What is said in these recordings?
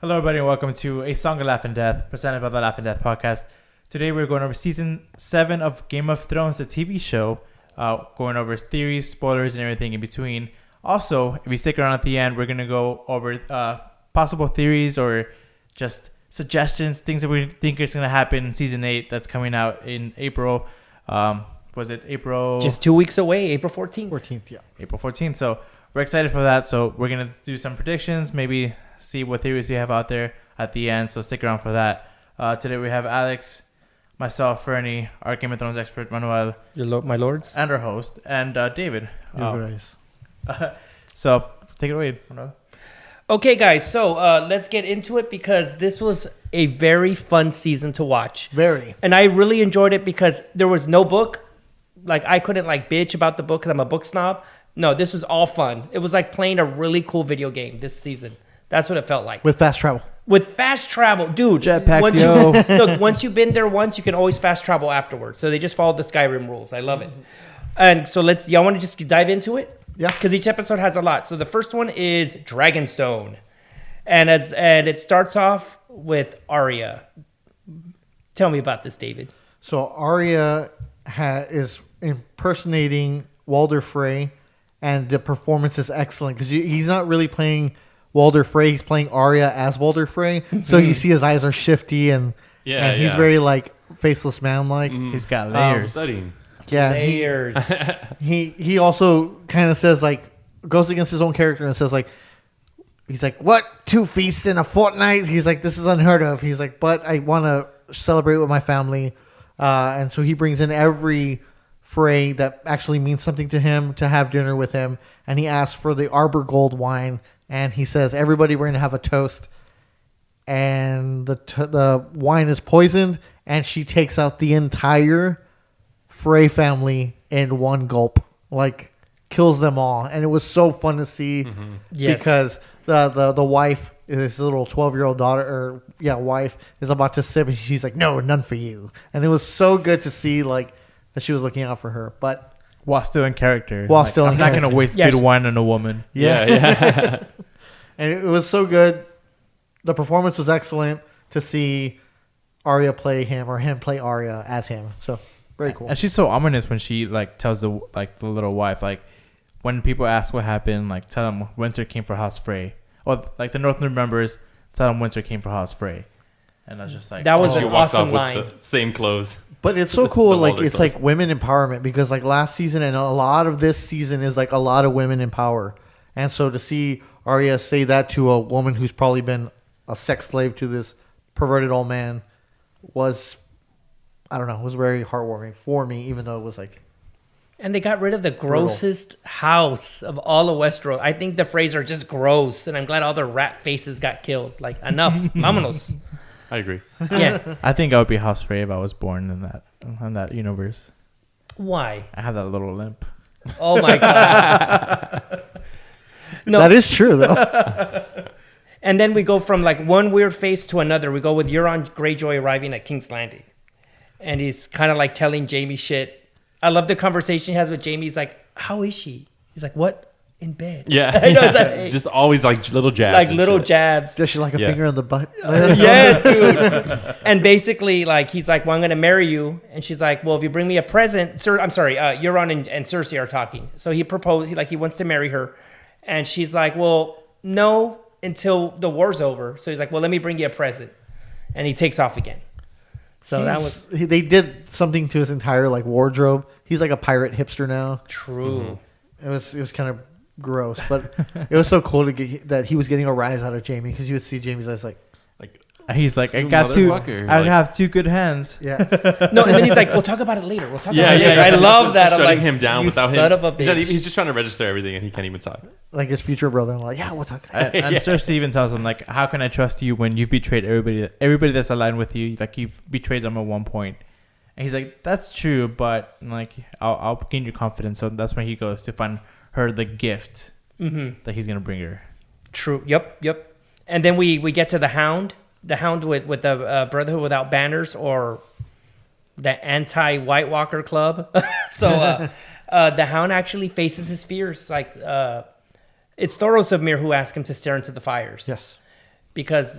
Hello, everybody, and welcome to A Song of Laugh and Death, presented by the Laugh and Death podcast. Today, we're going over season 7 of Game of Thrones, the TV show, going over theories, spoilers, and everything in between. Also, if you stick around at the end, we're going to go over possible theories or just suggestions, things that we think is going to happen in season 8 that's coming out in April. Was it April? Just 2 weeks away, April 14th. 14th, yeah. April 14th. So we're excited for that. So we're going to do some predictions, maybe see what theories we have out there at the end. So stick around for that. Today we have Alex, myself, Fernie, our Game of Thrones expert, Manuel. My lords. And our host, and David. Guys. So take it away, Manuel. Okay, guys. So let's get into it because this was a very fun season to watch. Very. And I really enjoyed it because there was no book. Like, I couldn't, bitch about the book because I'm a book snob. No, this was all fun. It was like playing a really cool video game this season. That's what it felt like. With fast travel. With fast travel. Dude. Jetpacks, yo. Look, once you've been there once, you can always fast travel afterwards. So they just followed the Skyrim rules. I love it. And so y'all want to just dive into it? Yeah. Because each episode has a lot. So the first one is Dragonstone. And it starts off with Arya. Tell me about this, David. So Arya is impersonating Walder Frey, and the performance is excellent because he's not really playing Walder Frey, he's playing Arya as Walder Frey. So you see his eyes are shifty and he's very faceless man like. He's got layers. Studying. Yeah, Layers. he also kind of says goes against his own character and says he's like, what? 2 feasts in a fortnight? He's like, this is unheard of. He's like, but I want to celebrate with my family. And so he brings in every Frey that actually means something to him to have dinner with him. And he asks for the Arbor Gold wine. And he says, everybody, we're going to have a toast. And the wine is poisoned. And she takes out the entire Frey family in one gulp. Kills them all. And it was so fun to see. Mm-hmm. Yes. Because the wife, this little 12-year-old daughter, wife, is about to sip. And she's like, no, none for you. And it was so good to see, that she was looking out for her. But While still in character. I'm not going to waste good wine on a woman. Yeah. And it was so good. The performance was excellent to see Arya play him or him play Arya as him. So very cool. And she's so ominous when she tells the little wife, when people ask what happened, tell them Winter came for House Frey. Or the Northern members, tell them Winter came for House Frey. And that's just that was She an walks awesome off line. with the same clothes. But it's so This is cool. the Walder It's clothes. women empowerment because last season and a lot of this season is a lot of women in power. And so to see Arya say that to a woman who's probably been a sex slave to this perverted old man was, I don't know, it was very heartwarming for me, even though it was And they got rid of the grossest house of all of Westeros. I think the Freys are just gross, and I'm glad all the rat faces got killed. Enough. Vámonos. I agree. Yeah. I think I would be House Frey if I was born in that universe. Why? I have that little limp. Oh, my God. No. That is true, though. And then we go from one weird face to another. We go with Euron Greyjoy arriving at King's Landing. And he's kind of telling Jaime shit. I love the conversation he has with Jaime. He's like, how is she? He's like, what? In bed. Yeah. I know, it's hey. Just always little jabs. Little shit. jabs. Does she like a finger in the butt? Yes, dude. And basically, he's like, well, I'm going to marry you. And she's like, well, if you bring me a present, sir, I'm sorry, Euron and Cersei are talking. So he proposed, he wants to marry her. And she's like, well, no, until the war's over. So he's like, well, let me bring you a present. And he takes off again. So They did something to his entire wardrobe. He's like a pirate hipster now. True. Mm-hmm. It was kind of gross, but it was so cool to get that he was getting a rise out of Jaime because you would see Jaime's eyes He's like, I You got two. motherfucker. I have two good hands. yeah. No, and then he's like, we'll talk about it later. We'll talk about it later. I love that. I'm Shutting like, him down you without son him. of a bitch. He's just trying to register everything and he can't even talk. Like his future brother. I'm like, yeah, we'll talk. And Cersei even tells him, how can I trust you when you've betrayed everybody that's aligned with you? You've betrayed them at one point. And he's like, that's true, but I'll gain your confidence. So that's when he goes to find her the gift that he's going to bring her. True. Yep. And then we get to the Hound. The Hound with the Brotherhood Without Banners, or the anti-White Walker Club. So the Hound actually faces his fears. It's Thoros of Myr who asked him to stare into the fires. Yes. because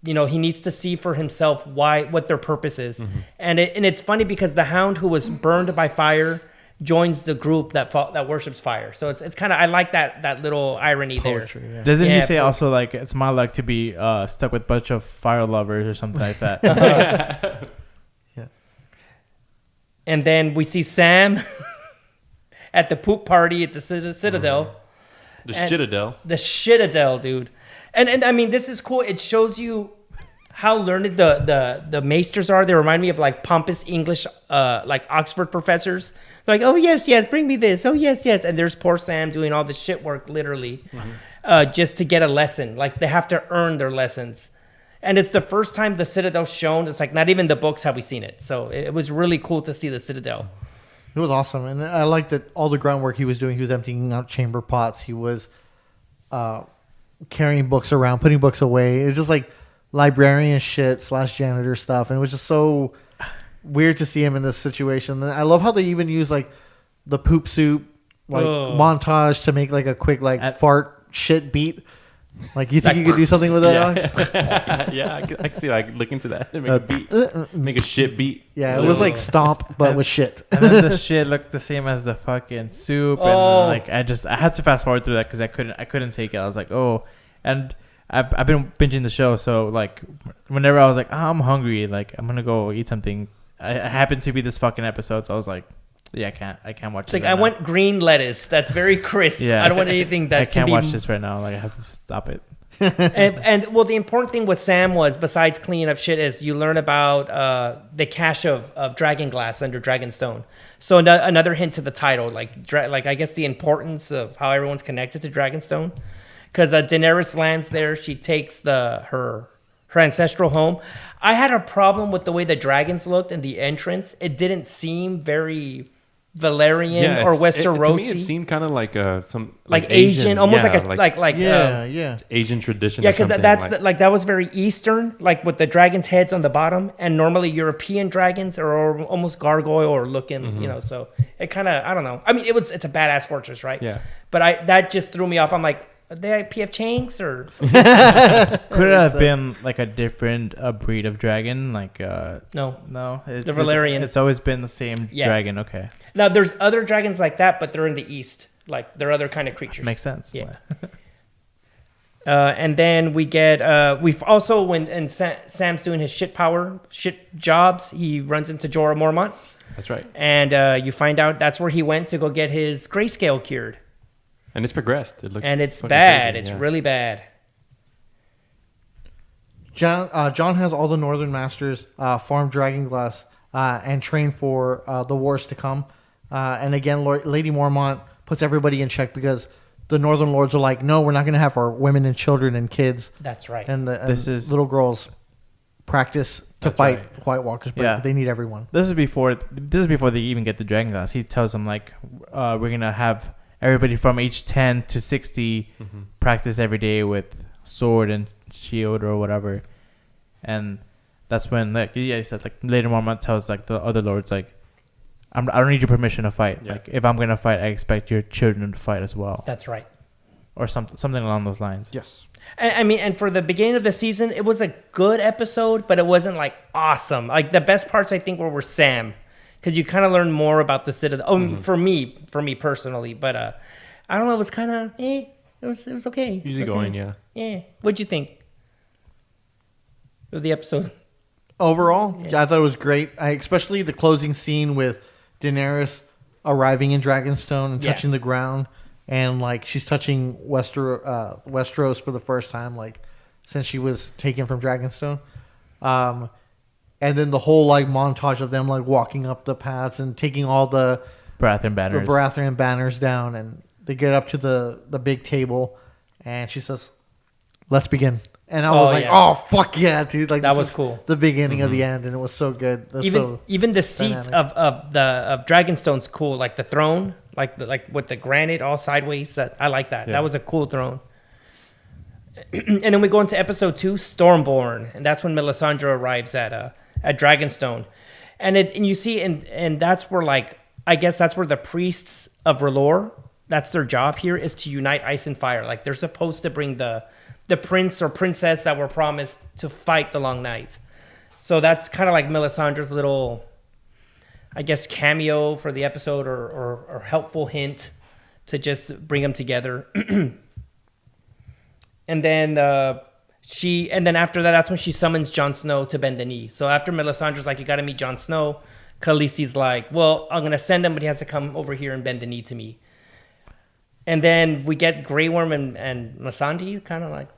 he needs to see for himself what their purpose is. And it's funny because the Hound, who was burned by fire, joins the group that worships fire. So it's kind of, I like that little irony Poetry, there. yeah. Doesn't he say poetry. also like it's my luck to be stuck with a bunch of fire lovers or something like that? Yeah. And then we see Sam at the poop party at the Citadel. The And- Citadel. The Shitadel, dude. And I mean, this is cool. It shows you how learned the maesters are. They remind me of like pompous English, like Oxford professors. They're like, oh, yes, bring me this. Oh, yes. And there's poor Sam doing all the shit work, literally, just to get a lesson. Like, they have to earn their lessons. And it's the first time the Citadel's shown. It's like not even the books have we seen it. So it was really cool to see the Citadel. It was awesome, and I liked that all the groundwork he was doing. He was emptying out chamber pots. He was carrying books around, putting books away. It was just like librarian shit / janitor stuff, and it was just so weird to see him in this situation. And I love how they even use like the poop soup montage to make like a quick fart shit beat. Like, you think you could do something with that, Alex? Yeah, I can see. I look into that and make a beat, make a shit beat. Yeah, it was like stomp, but with shit. And then the shit looked the same as the fucking soup, and like I had to fast forward through that because I couldn't take it. I was like, oh, and I've been binging the show, so like whenever I was like, I'm hungry, like I'm gonna go eat something. I happened to be this fucking episode, so I was like, yeah, I can't watch. It's like, I want green lettuce. That's very crisp. Yeah. I don't want anything that I can't can watch be... this right now. Like, I have to stop it. and well, the important thing with Sam was, besides cleaning up shit, is you learn about the cache of dragon glass under Dragonstone. So another hint to the title, like I guess the importance of how everyone's connected to Dragonstone. Because Daenerys lands there, she takes her ancestral home. I had a problem with the way the dragons looked in the entrance. It didn't seem very Valerian or Westerosi. To me, it seemed kind of like some like Asian, almost Yeah. Asian tradition. Yeah, because that's that was very Eastern, like with the dragons' heads on the bottom, and normally European dragons are almost gargoyle looking, So it kind of, I don't know. I mean, it's a badass fortress, right? Yeah. But that just threw me off. I'm like, are they PF Chang's or? Could it have been like a different breed of dragon? Like No. The Valerian. It's always been the same dragon. Okay, Now there's other dragons like that, but they're in the East. Like they're other kind of creatures. makes sense. Yeah. And then we get we've also when Sam's doing his shit jobs, he runs into Jorah Mormont. That's right. And you find out that's where he went to go get his grayscale cured. And it's progressed. It looks And it's fucking bad. crazy, It's really bad. John has all the Northern Masters farm dragonglass and train for the wars to come. And again, Lady Mormont puts everybody in check because the Northern Lords are like, no, we're not going to have our women and children and kids. That's right. And This is- little girls practice to fight White Walkers, but Yeah. they need everyone. This is before they even get the dragon glass. He tells them like, we're gonna have everybody from age 10 to 60 practice every day with sword and shield or whatever, and that's when he said like later Mormont tells like the other lords like, I don't need your permission to fight. Yeah. Like if I'm gonna fight, I expect your children to fight as well, That's right. or something along those lines. Yes. And for the beginning of the season, it was a good episode, but it wasn't like awesome. Like the best parts I think were Sam, because you kind of learn more about the Citadel. Oh, for me personally, but I don't know. It was kind of It was okay. Easy going, yeah. Yeah. What'd you think of the episode? Overall, I thought it was great. Especially the closing scene with Daenerys arriving in Dragonstone and touching the ground, and like she's touching Westeros for the first time, like since she was taken from Dragonstone. And then the whole like montage of them like walking up the paths and taking all the Baratheon banners down, and they get up to the big table, and she says, "Let's begin." And I was like, "Oh fuck yeah, dude!" Like that this was is cool. The beginning of the end, and it was so good. Even the seat of Dragonstone's cool, like the throne, like with the granite all sideways. That I like that. Yeah. That was a cool throne. And then we go into episode 2, Stormborn, and that's when Melisandre arrives at Dragonstone, and you see, and that's where like I guess that's where the priests of R'hllor, that's their job here, is to unite ice and fire. Like they're supposed to bring the the prince or princess that were promised to fight the Long Night. So that's kind of like Melisandre's little, I guess, cameo for the episode or helpful hint to just bring them together. And then after that, that's when she summons Jon Snow to bend the knee. So after Melisandre's like, you got to meet Jon Snow, Khaleesi's like, well, I'm going to send him, but he has to come over here and bend the knee to me. And then we get Grey Worm and Missandei kind of like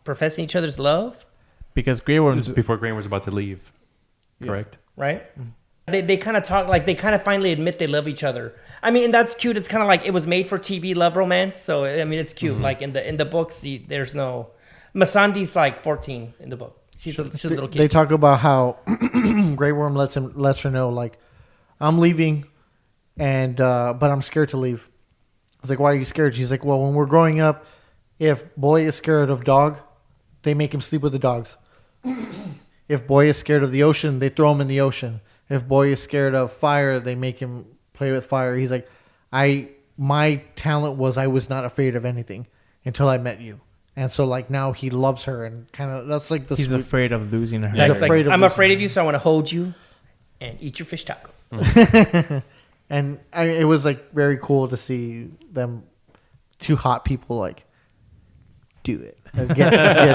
professing each other's love. Because Grey Worm... This is before Grey was about to leave. Correct? Right? They kind of talk, like they kind of finally admit they love each other. I mean, and that's cute. It's kind of like it was made for TV love romance. So, I mean, it's cute. Like in the books, there's no... Missandei's like 14 in the book. She's a little kid. They talk about how Grey Worm lets her know, like, I'm leaving, and but I'm scared to leave. I was like, why are you scared? She's like, well, when we're growing up, if boy is scared of dog, they make him sleep with the dogs. If boy is scared of the ocean, they throw him in the ocean. If boy is scared of fire, they make him play with fire. He's like, my talent was I was not afraid of anything until I met you. And so, like, now he loves her, and kind of that's like the. He's afraid of losing her. He's afraid of I'm afraid of you, so I want to hold you and eat your fish taco. And it was like very cool to see them, two hot people, like do it, and get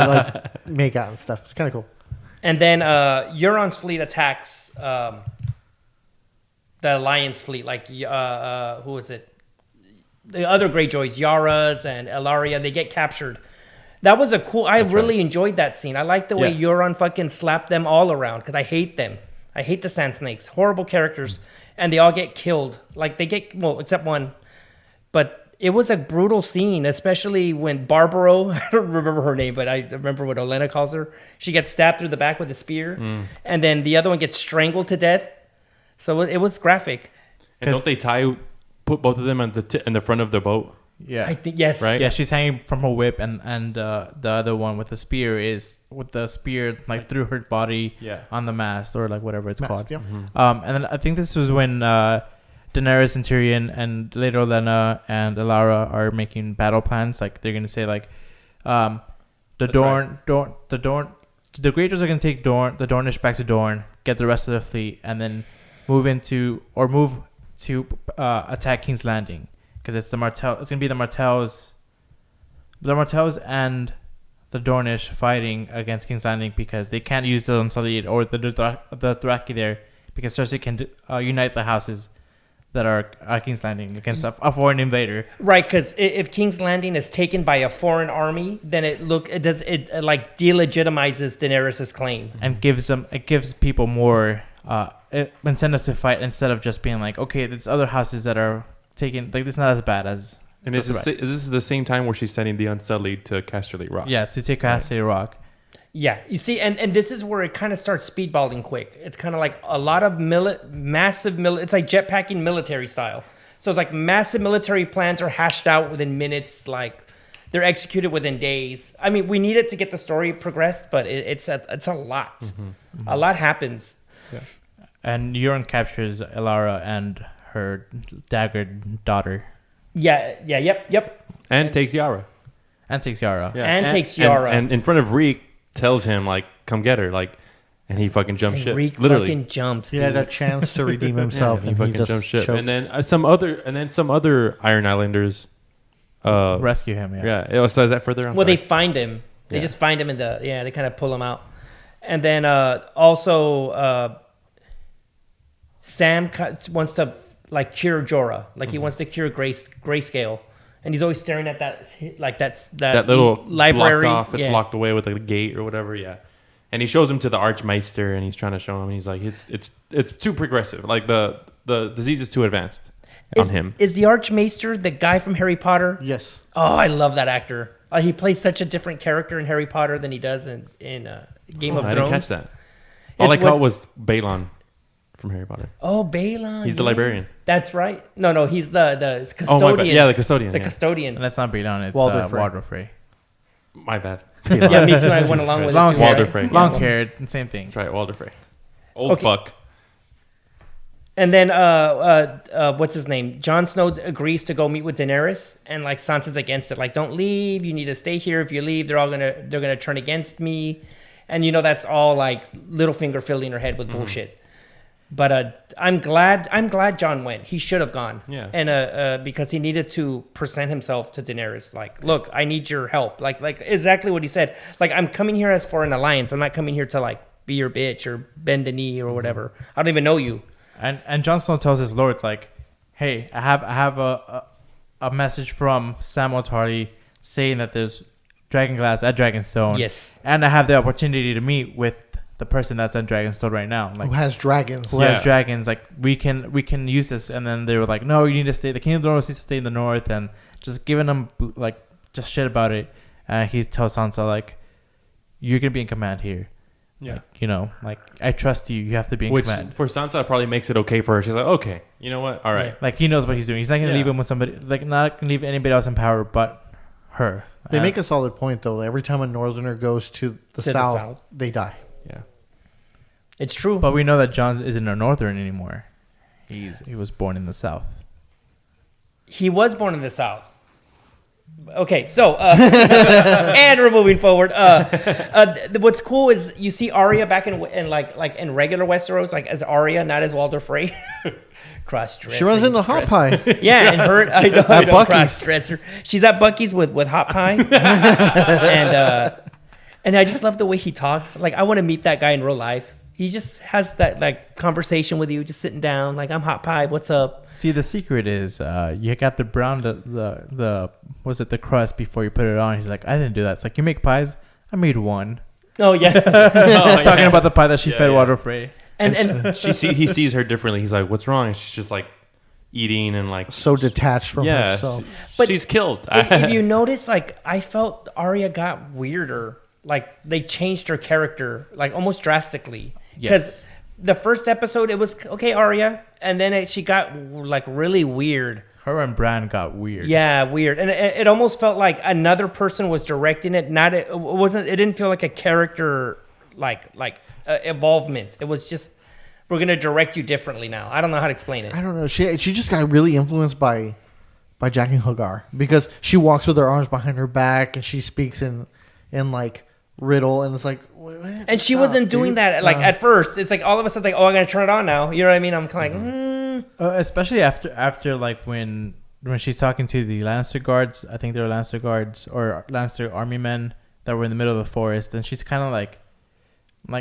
like make out and stuff. It's kind of cool. And then Euron's fleet attacks the Alliance fleet. Like who is it? The other Greyjoys, Yara's and Elaria, they get captured. That was a cool... I really enjoyed that scene. I like the way Euron fucking slapped them all around because I hate them. I hate the Sand Snakes. Horrible characters. And they all get killed. Like, they get... Well, except one. But it was a brutal scene, especially when Barbaro... I don't remember her name, but I remember what Olenna calls her. She gets stabbed through the back with a spear. And then the other one gets strangled to death. So it was graphic. And don't they put both of them in the front of the boat? Yeah, I think yes. Right? Yeah, she's hanging from her whip, and the other one with the spear like through her body on the mast or like whatever it's called. Yeah. And then I think this was when Daenerys and Tyrion and later Olenna and Elara are making battle plans. Like they're gonna say like the Greyjoys are gonna take the Dornish back to Dorne, get the rest of the fleet, and then move to attack King's Landing. Because it's the Martell. It's gonna be the Martells and the Dornish fighting against King's Landing because they can't use the Unsullied or the Dothraki there because Cersei can unite the houses that are at King's Landing against a foreign invader. Right, because if King's Landing is taken by a foreign army, then it like delegitimizes Daenerys' claim and gives people more incentives to fight instead of just being like, okay, there's other houses that are taken, like it's not as bad as. And this is the same time where she's sending the Unsullied to Casterly Rock. Yeah, to take Casterly Rock. Yeah, you see, and this is where it kind of starts speedballing quick. It's kind of like a lot of massive it's like jetpacking military style. So it's like massive military plans are hashed out within minutes, like they're executed within days. I mean, we need it to get the story progressed, but it's a lot. A lot happens. Yeah. And Euron captures Elara and her daggered daughter. Yep. And takes Yara. And takes Yara. Yeah. And takes Yara. And in front of Reek, tells him, like, come get her. Like, and he fucking jumps ship. Reek literally. fucking jumps, dude. He had a chance to redeem himself. and he fucking jumps ship. And then some other Iron Islanders rescue him. Yeah. So is that further on? Well, they find him. They just find him they kind of pull him out. And then also Sam wants to like cure Jorah, like he wants to cure Grayscale, and he's always staring at that little library. Locked off. It's locked away with a gate or whatever. Yeah, and he shows him to the Archmeister, and he's trying to show him. And he's like, it's too progressive. Like the disease is too advanced on him. Is the Archmeister the guy from Harry Potter? Yes. Oh, I love that actor. He plays such a different character in Harry Potter than he does in Game of Thrones. I didn't catch that. All I caught was Balon from Harry Potter. Oh, Balon. He's the librarian. That's right. No, he's the custodian. Oh, my bad. Yeah, the custodian. The custodian. And that's not Balon. It's Walder Frey. My bad. Yeah, me too. I went along with long it. Hair, Walder Frey. Long haired. Same thing. That's right, Walder Frey. Old fuck. And then, what's his name? Jon Snow agrees to go meet with Daenerys, and like Sansa's against it. Like, don't leave. You need to stay here. If you leave, they're gonna turn against me. And that's all like Littlefinger filling her head with bullshit. But I'm glad Jon went. He should have gone. Yeah. And because he needed to present himself to Daenerys. Like, look, I need your help. Like exactly what he said. Like, I'm coming here as for an alliance. I'm not coming here to like be your bitch or bend a knee or whatever. I don't even know you. And Jon Snow tells his lords like, "Hey, I have a message from Samwell Tarly saying that there's dragonglass at Dragonstone. Yes. And I have the opportunity to meet with the person that's at Dragonstone right now, like who has dragons. who has dragons. Like we can use this." And then they were like, "No, you need to stay. The King of the North needs to stay in the North," and just giving them like just shit about it. And he tells Sansa like, "You're gonna be in command here. Yeah. Like, like I trust you. You have to be in Which command." for Sansa probably makes it okay for her. She's like, okay, you know what? All right. Like he knows what he's doing. He's not gonna leave him with somebody. Like not gonna leave anybody else in power but her. They make a solid point though. Every time a Northerner goes to the south, they die. Yeah. It's true. But we know that Jon isn't a Northern anymore. He was born in the South. He was born in the South. Okay, so and we're moving forward. What's cool is you see Arya back in like in regular Westeros, like as Arya, not as Walder Frey. Cross-dressing. She runs into Hot Pie. Yeah, and her I know Buc-ee's. cross-dresser. She's at Buc-ee's with Hot Pie, and I just love the way he talks. Like I want to meet that guy in real life. He just has that like conversation with you, just sitting down, like I'm Hot Pie. What's up? See, the secret is you got the brown the was it the crust before you put it on. He's like, I didn't do that. It's like, you make pies. I made one. Oh yeah, Talking about the pie that she fed Walder Frey. and he sees her differently. He's like, what's wrong? And she's just like eating and like So detached from herself. But she's killed. if you notice, like I felt Arya got weirder. Like they changed her character, like almost drastically. Because the first episode, it was okay, Arya, and then she got like really weird. Her and Bran got weird. Yeah, weird, and it almost felt like another person was directing it. It wasn't. It didn't feel like a character like involvement. It was just, we're gonna direct you differently now. I don't know how to explain it. I don't know. She just got really influenced by Jack and Hagar, because she walks with her arms behind her back and she speaks in like riddle, and it's like, what? And she wasn't doing that like at first. It's like all of a sudden, like, oh, I'm gonna turn it on now. You know what I mean? I'm kind of like, Especially after like when she's talking to the Lannister guards. I think they were Lannister guards or Lannister army men that were in the middle of the forest, and she's kind of like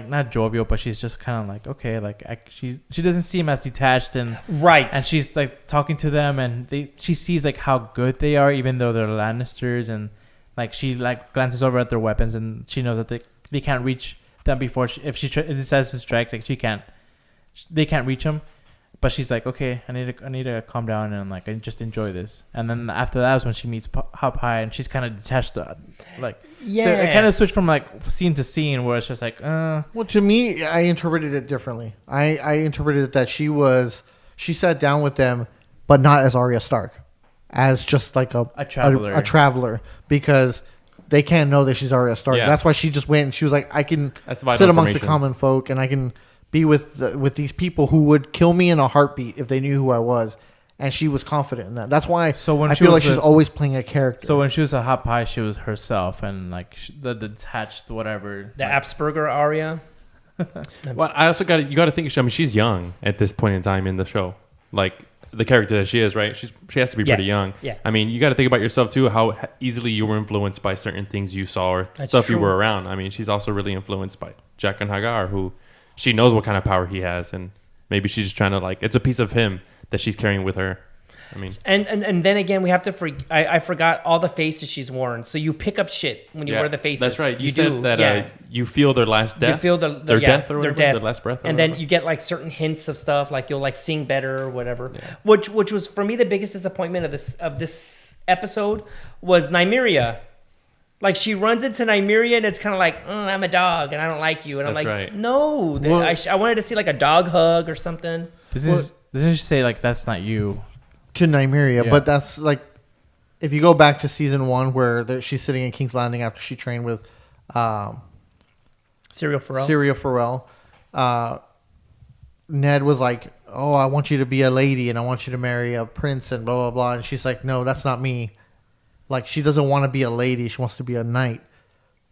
not jovial, but she's just kind of like, okay, like she doesn't seem as detached, and right. And she's like talking to them, and she sees like how good they are, even though they're Lannisters, and like she like glances over at their weapons, and she knows that they can't reach them before if she decides to strike. Like they can't reach them, but she's like, okay, I need to calm down and like I just enjoy this. And then after that is when she meets Hot Pie, and she's kind of detached, like yeah. So it kind of switched from like scene to scene where it's just like, Well, to me, I interpreted it differently. I interpreted it that she sat down with them, but not as Arya Stark, as just like a traveler. a traveler, because they can't know that she's Arya Stark. Yeah. That's why she just went and she was like, I can That's vital sit amongst the information. common folk, and I can be with these people who would kill me in a heartbeat if they knew who I was. And she was confident in that. That's why I feel like she's always playing a character. So when she was a Hot Pie, she was herself, and like the detached whatever. The like, Absperger Arya. Well, I also got to think. I mean, she's young at this point in time in the show. Like the character that she is, right? She has to be pretty young. Yeah. I mean, you got to think about yourself too. How easily you were influenced by certain things you saw or That's stuff you true. were around. I mean, she's also really influenced by Jack and Hagar, who she knows what kind of power he has, and maybe she's just trying to like it's a piece of him that she's carrying with her. I mean, and then again, we have to I forgot all the faces she's worn. So you pick up shit when you wear the faces. That's right. You do, said that you feel their last death. You feel their death or whatever, their death. their last breath. Or and whatever. then you get like certain hints of stuff, like you'll like sing better or whatever. Yeah. Which was for me the biggest disappointment of this episode was Nymeria. Like she runs into Nymeria and it's kind of like, I'm a dog and I don't like you, and I'm That's like, right. no, I wanted to see like a dog hug or something. Doesn't she say like that's not you? to Nymeria, Yeah. but that's like, if you go back to season 1 where she's sitting in King's Landing after she trained with Serial Pharrell. Syria Farrell, Ned was like, "Oh, I want you to be a lady and I want you to marry a prince and blah blah blah," and she's like, "No, that's not me." Like she doesn't want to be a lady; she wants to be a knight.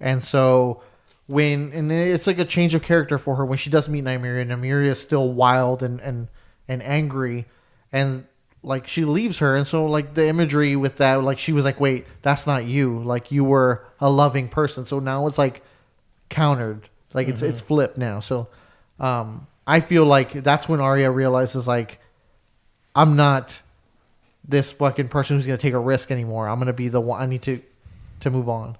And so and it's like a change of character for her when she does meet Nymeria. Nymeria is still wild and angry, and like she leaves her. And so like the imagery with that, like she was like, "Wait, that's not you. Like you were a loving person." So now it's like countered, like it's flipped now. So I feel like that's when Arya realizes like I'm not this fucking person who's gonna take a risk anymore. I'm gonna be the one. I need to move on.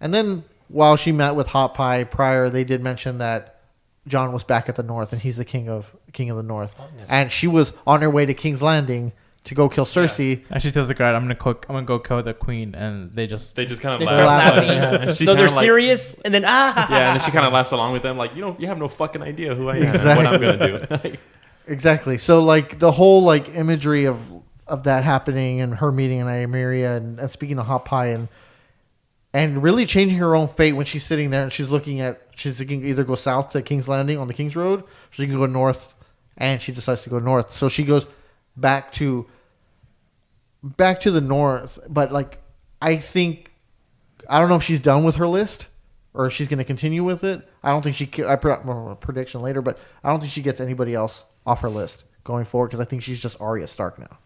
And then while she met with Hot Pie prior, they did mention that Jon was back at the North and he's the king of the North. Oh, yes. And she was on her way to King's Landing to go kill Cersei. Yeah. And she tells the guard, I'm gonna go kill the queen, and they just kind of start laughing. No, they're serious, and then yeah, and then she kind of laughs along with them, like you have no fucking idea who I am and what I'm gonna do. Exactly. So like the whole like imagery of that happening and her meeting Nymeria and speaking of Hot Pie and really changing her own fate when she's sitting there and she's thinking either go south to King's Landing on the King's Road, or she can go north, and she decides to go north. So she goes back to the north, but like I don't know if she's done with her list or if she's going to continue with it. I don't think I put up a prediction later, but I don't think she gets anybody else off her list going forward because I think she's just Arya Stark now.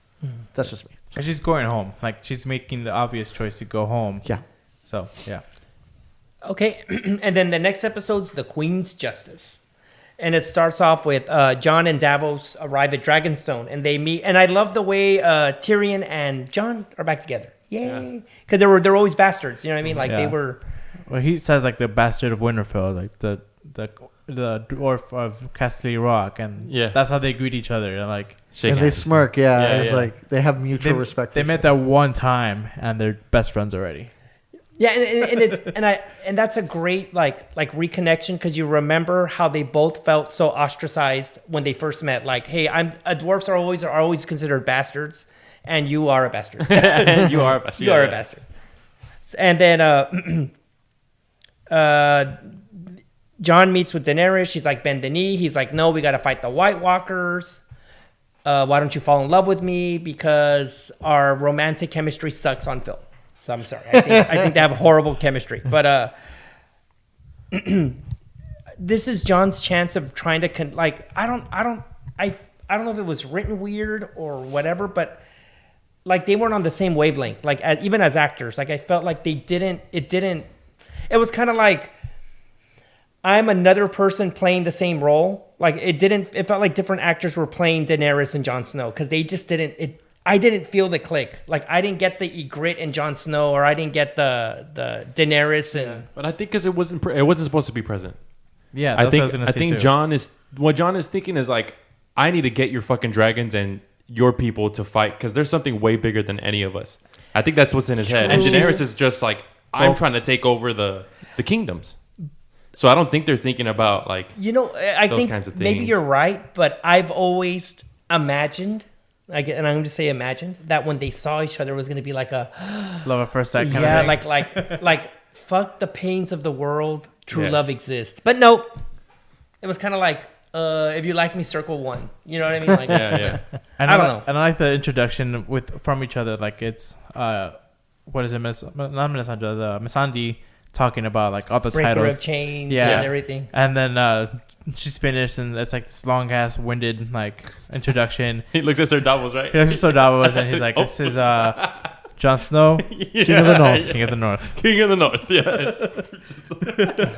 That's just me. And she's going home. Like she's making the obvious choice to go home. Yeah. So yeah. Okay, and then the next episode's The Queen's Justice. And it starts off with Jon and Davos arrive at Dragonstone, and they meet. And I love the way Tyrion and Jon are back together. Yay! Because they're always bastards. You know what I mean? Like they were. Well, he says like the bastard of Winterfell, like the dwarf of Castle Rock, and that's how they greet each other. And like they smirk. It's like they have mutual respect. They met that one time, and they're best friends already. Yeah, and it's and that's a great like reconnection because you remember how they both felt so ostracized when they first met. Like, hey, dwarves are always considered bastards, and you are a bastard. And you are a bastard. You are a bastard. And then Jon meets with Daenerys. She's like, bend the knee. He's like, no, we got to fight the White Walkers. Why don't you fall in love with me? Because our romantic chemistry sucks on film. So I'm sorry. I think they have horrible chemistry. But this is Jon's chance of trying to I don't know if it was written weird or whatever, but like they weren't on the same wavelength. Like even as actors, like I felt like it was kind of like I'm another person playing the same role. Like it felt like different actors were playing Daenerys and Jon Snow because they just didn't. I didn't feel the click. Like I didn't get the Ygritte and Jon Snow, or I didn't get the Daenerys and. Yeah. But I think because it wasn't supposed to be present. Yeah, that's what I was gonna say think too. What Jon is thinking is like, I need to get your fucking dragons and your people to fight because there's something way bigger than any of us. I think that's what's in his head. And Daenerys is just like, I'm trying to take over the kingdoms. So I don't think they're thinking about like I think kinds of things. Maybe you're right, but I've always imagined. And I'm going to say imagined that when they saw each other it was going to be like a love at first sight kind of thing. like fuck the pains of the world, true love exists. But no, it was kind of like if you like me, circle one. You know what I mean? Like, yeah. And I don't know. And I like the introduction from each other. Like it's what is it? Not Melisandre, the Missandei talking about like all the Breaker titles of chains and everything. And then she's finished, and it's like this long ass winded like introduction. He looks at Sir Davos, right? He looks at Sir Davos, and he's like, "This is Jon Snow, King of the North, King of the North, King of the North." Yeah,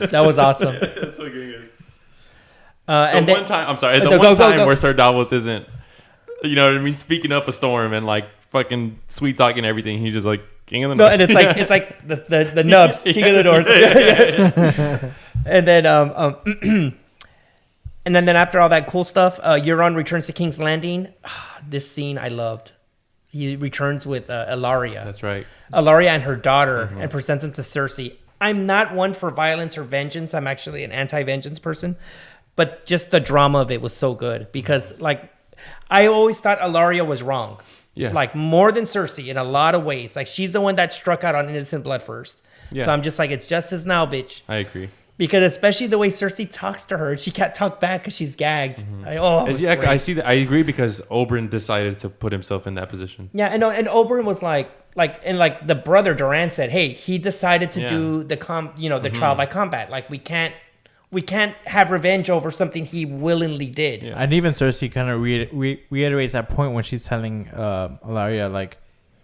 that was awesome. That's so good. The one time where Sir Davos isn't, you know what I mean, speaking up a storm and like fucking sweet talking everything. He just like King of the North. No, and it's like the nubs, King of the North. And then and then after all that cool stuff, Euron returns to King's Landing. This scene I loved. He returns with Ellaria. That's right. Ellaria and her daughter, and presents him to Cersei. I'm not one for violence or vengeance. I'm actually an anti-vengeance person. But just the drama of it was so good because, like, I always thought Ellaria was wrong. Yeah. Like, more than Cersei in a lot of ways. Like, she's the one that struck out on innocent blood first. Yeah. So I'm just like, it's justice now, bitch. I agree. Because especially the way Cersei talks to her, she can't talk back because she's gagged. Yeah, I see that. I agree because Oberyn decided to put himself in that position. Yeah, and Oberyn was like the brother Duran said, hey, he decided to do the trial by combat. Like we can't have revenge over something he willingly did. Yeah. And even Cersei kind of reiterates that point when she's telling Alaria like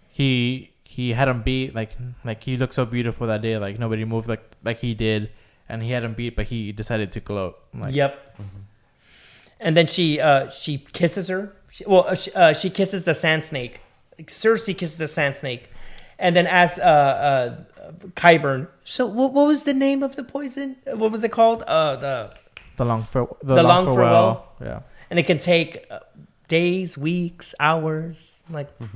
he had him beat like he looked so beautiful that day, like nobody moved like he did. And he had him beat, but he decided to gloat. Yep. And then she kisses her. She kisses the sand snake. Cersei kisses the sand snake, and then asks Qyburn. So what was the name of the poison? What was it called? The long farewell. Yeah. And it can take days, weeks, hours.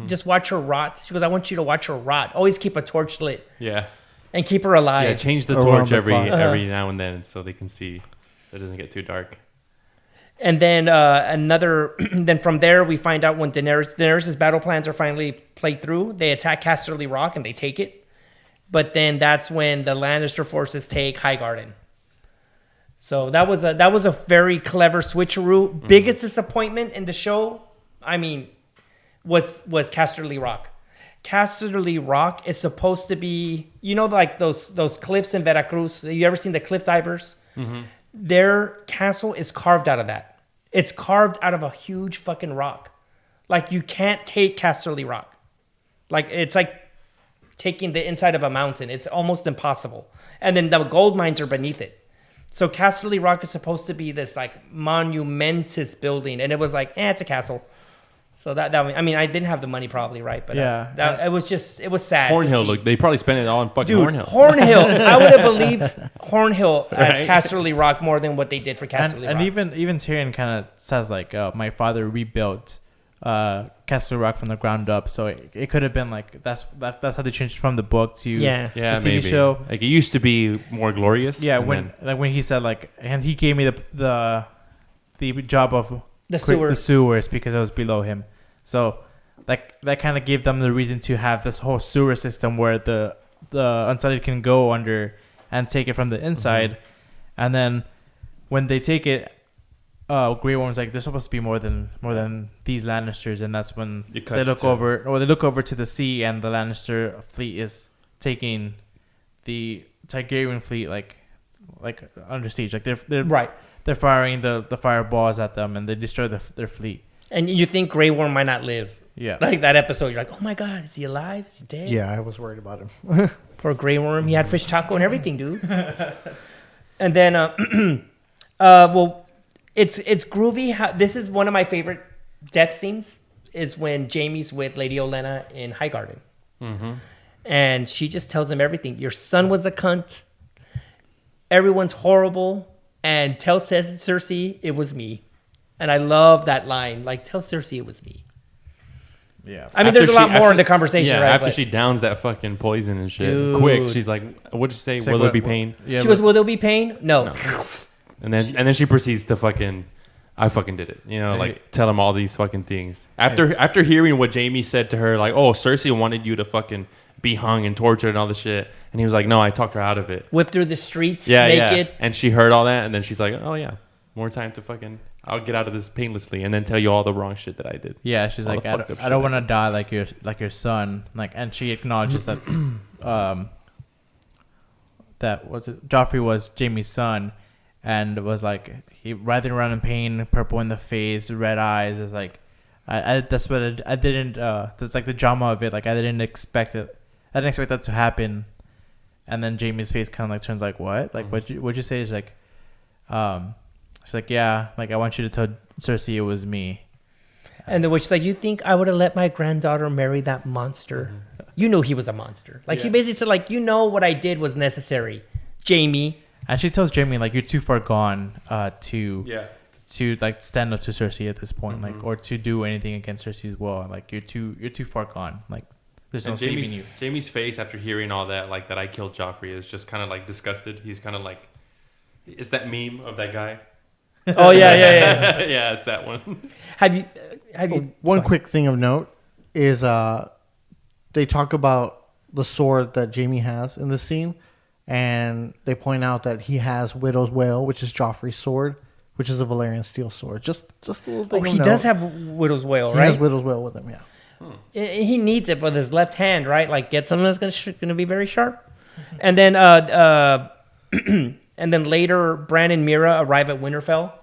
Just watch her rot. She goes, I want you to watch her rot. Always keep a torch lit. Yeah. And keep her alive. Yeah, change the torch every now and then so they can see so it doesn't get too dark. And then then from there we find out when Daenerys' battle plans are finally played through, they attack Casterly Rock and they take it. But then that's when the Lannister forces take Highgarden. So that was a very clever switcheroo. Mm-hmm. Biggest disappointment in the show, I mean, was Casterly Rock. Casterly Rock is supposed to be, like those cliffs in Veracruz. You ever seen the cliff divers? Mm-hmm. Their castle is carved out of that. It's carved out of a huge fucking rock. Like you can't take Casterly Rock. Like it's like taking the inside of a mountain. It's almost impossible. And then the gold mines are beneath it. So Casterly Rock is supposed to be this like monumentous building, and it was like, it's a castle. So that I mean, I didn't have the money probably, right? But it was sad. Hornhill, they probably spent it all on fucking Hornhill. Hornhill, I would have believed Hornhill as Casterly Rock more than what they did for Casterly Rock. And even Tyrion kind of says like, my father rebuilt Casterly Rock from the ground up. So it could have been like that's how they changed from the book to the TV show. Like it used to be more glorious. Yeah, when he said like, and he gave me the job of the sewers because it was below him. So that kind of gave them the reason to have this whole sewer system where the Unsullied can go under and take it from the inside. Mm-hmm. And then when they take it, Grey Worm's like, there's supposed to be more than these Lannisters, and that's when they look over to the sea, and the Lannister fleet is taking the Targaryen fleet like under siege. Like they're right. They're firing the fireballs at them, and they destroy their fleet. And you think Grey Worm might not live. Yeah. Like that episode, you're like, oh my God, is he alive? Is he dead? Yeah, I was worried about him. Poor Grey Worm. He had fish taco and everything, dude. And then, well, it's groovy. This is one of my favorite death scenes is when Jaime's with Lady Olenna in Highgarden. Mm-hmm. And she just tells him everything. Your son was a cunt. Everyone's horrible. And tell Cersei it was me. And I love that line. Like, tell Cersei it was me. Yeah. I mean, there's a lot more in the conversation, right? After she downs that fucking poison and shit. Dude. Quick, she's like, what'd you say? Will there be pain? Yeah, she goes, will there be pain? No. And then she proceeds to fucking, I fucking did it. Like, tell him all these fucking things. After hearing what Jaime said to her, like, oh, Cersei wanted you to fucking be hung and tortured and all this shit. And he was like, no, I talked her out of it. Whipped through the streets naked. Yeah. And she heard all that, and then she's like, oh, yeah, more time to fucking... I'll get out of this painlessly and then tell you all the wrong shit that I did. Yeah, she's like, I don't want to die like your son. Like, and she acknowledges that Joffrey was Jaime's son, and was like he writhing around in pain, purple in the face, red eyes. It's like that's what I didn't. That's like the drama of it. Like I didn't expect it. I didn't expect that to happen. And then Jaime's face kind of like turns like, what? Like what'd you say? Is like, she's like, yeah, like I want you to tell Cersei it was me. And the witch like, you think I would have let my granddaughter marry that monster? You knew he was a monster. Like he basically said, like, what I did was necessary, Jaime. And she tells Jaime like, you're too far gone to like stand up to Cersei at this point, like, or to do anything against Cersei as well. Like you're too far gone. Like there's no saving you. Jaime's face after hearing all that, like that I killed Joffrey, is just kind of like disgusted. He's kind of like, it's that meme of that guy. Oh yeah. Yeah, it's that one. Have you? One quick thing of note is they talk about the sword that Jaime has in this scene, and they point out that he has Widow's Wail, which is Joffrey's sword, which is a Valyrian steel sword. Just a little thing. He does have Widow's Wail, He right? has Widow's Wail with him, yeah. He needs it with his left hand, right? Like get something that's gonna be very sharp. And then and then later, Bran and Mira arrive at Winterfell,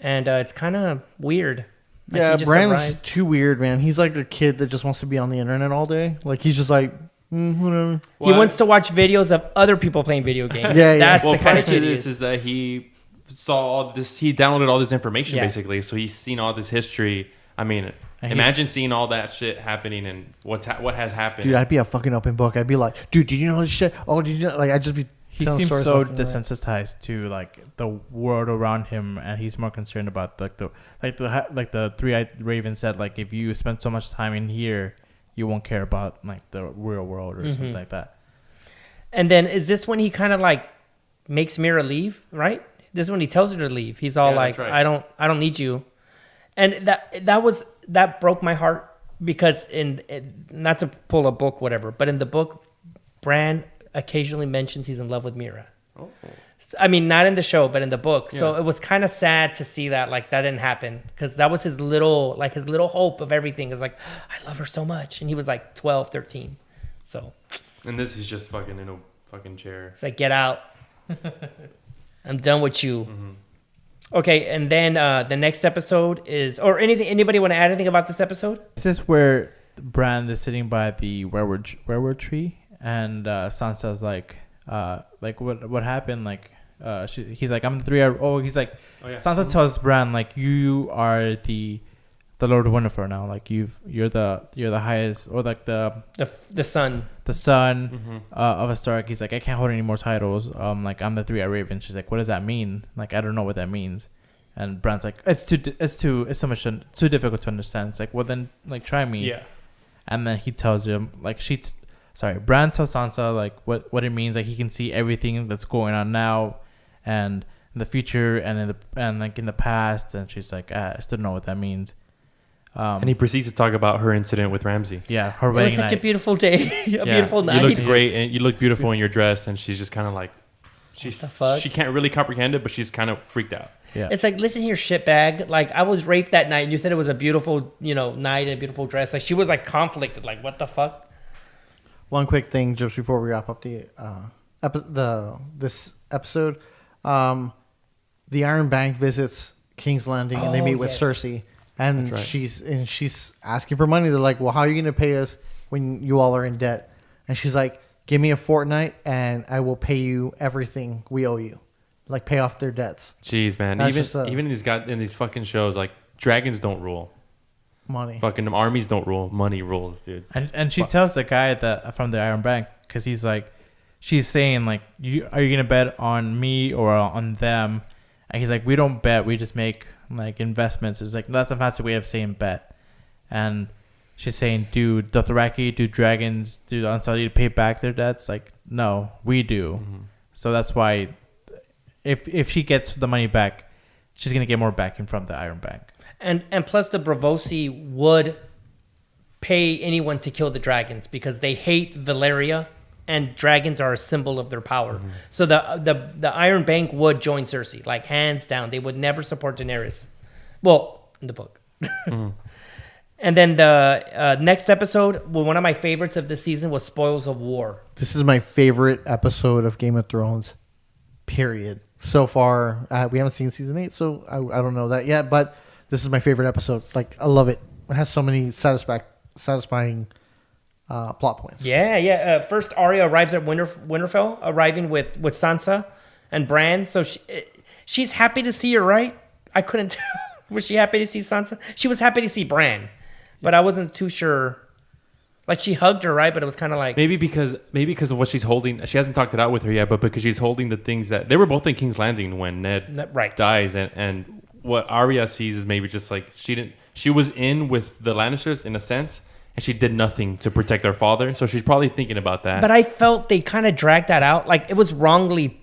and it's kind of weird. Like, Yeah, he just Bran's arrived. too weird, man. He's like a kid that just wants to be on the internet all day. Like, he's just like, whatever. He wants to watch videos of other people playing video games. Yeah, yeah. That's Well, the kind part of of kid he this is that he saw all this. He downloaded all this information Yeah. basically, so he's seen all this history. I mean, And imagine seeing all that shit happening and what has happened. Dude, I'd be a fucking open book. I'd be like, dude, did you know this shit? Oh, did you know? Like, I'd just be. He telling seems stories so left and right. desensitized to like the world around him, and he's more concerned about the three-eyed raven said, like, if you spend so much time in here, you won't care about like the real world or something like that. And then is this when he kind of like makes Mira leave? Right. This is when he tells her to leave. He's all Yeah, like, that's right. I don't need you. And that broke my heart because not to pull a book, whatever, but in the book, Bran occasionally mentions he's in love with Mira. Oh. I mean, not in the show, but in the book. So Yeah. it was kind of sad to see that, like, that didn't happen because that was his little hope of everything. Is like, I love her so much, and he was like 12, 13. So And this is just fucking in a fucking chair. it's like, get out. I'm done with you. Mm-hmm. Okay, and then the next episode is, or anything. Anybody want to add anything about this episode? This is where Bran is sitting by the werewood tree, and Sansa's like what happened? Like, he's like, I'm the three-eyed. Oh, he's like, Oh, yeah. Sansa tells Bran, like, you are the Lord of Winterfell now. Like, you're the highest, or like the son. son of a Stark. He's like, I can't hold any more titles. Like, I'm the three-eyed raven. She's like, what does that mean? Like, I don't know what that means. And Bran's like, it's too difficult to understand. It's like, well then, like, try me. Yeah. And then he tells him, like, Bran tells Sansa, like, what it means. Like, he can see everything that's going on now and in the future and in the past. And she's like, I still don't know what that means. And he proceeds to talk about her incident with Ramsay. Yeah, her It was wedding such night. a beautiful day, beautiful night. You looked great, and you look beautiful in your dress. And she's just kind of like, the fuck? she can't really comprehend it, but she's kind of freaked out. Yeah. It's like, listen here, shitbag. Like, I was raped that night, and you said it was a beautiful, night and a beautiful dress. Like, she was like conflicted. Like, what the fuck? One quick thing just before we wrap up this episode. The Iron Bank visits King's Landing and they Oh, meet with yes. Cersei, and That's right. she's asking for money. They're like, well, how are you going to pay us when you all are in debt? And she's like, give me a fortnight and I will pay you everything we owe you. Like, pay off their debts. Jeez, man. That's just Even in these fucking shows, like, dragons don't rule. Money. Fucking armies don't rule. Money rules, dude. And she tells the guy from the Iron Bank, because he's like, she's saying, like, are you gonna bet on me or on them? And he's like, we don't bet, we just make like investments. It's like, that's a fancy way of saying bet. And she's saying, do Dothraki, do dragons, do the Unsullied pay back their debts? Like, no, we do. Mm-hmm. So that's why if she gets the money back, she's gonna get more backing from the Iron Bank. And plus, the Bravosi would pay anyone to kill the dragons because they hate Valyria, and dragons are a symbol of their power. Mm-hmm. So the Iron Bank would join Cersei, like, hands down. They would never support Daenerys. Well, in the book. And then the next episode, well, one of my favorites of this season was Spoils of War. This is my favorite episode of Game of Thrones, period. So far, we haven't seen season 8, so I don't know that yet, but this is my favorite episode. Like, I love it. It has so many satisfying plot points. Yeah. First, Arya arrives at Winterfell, arriving with Sansa and Bran. So she's happy to see her, right? I couldn't tell. Was she happy to see Sansa? She was happy to see Bran, but I wasn't too sure. Like, she hugged her, right? But it was kind of like... Maybe because of what she's holding. She hasn't talked it out with her yet, but because she's holding the things that... They were both in King's Landing when Ned Right. dies. And what Arya sees is maybe just like she was in with the Lannisters in a sense, and she did nothing to protect their father. So she's probably thinking about that. But I felt they kind of dragged that out. Like, it was wrongly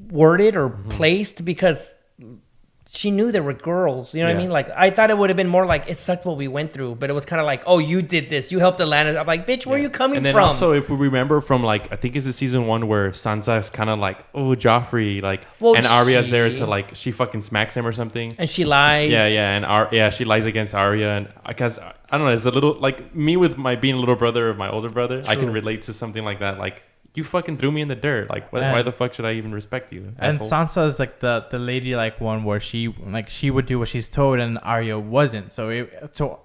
worded or placed because she knew there were girls. You know what I Yeah. mean? Like, I thought it would have been more like, it sucked what we went through. But it was kind of like, oh, you did this. You helped Atlanta. I'm like, bitch, where are you coming And then from? also, if we remember from like, I think it's the season 1 where Sansa's kind of like, oh, Joffrey, like, Well, and Arya's she- there to like, she fucking smacks him or something. and she lies. Yeah, she lies against Arya, and because I don't know, it's a little like me with my being a little brother of my older brother. I can True. relate to something like that. Like, you fucking threw me in the dirt. Like, why the fuck should I even respect you? And asshole? Sansa is like the lady like one where she would do what she's told and Arya wasn't. So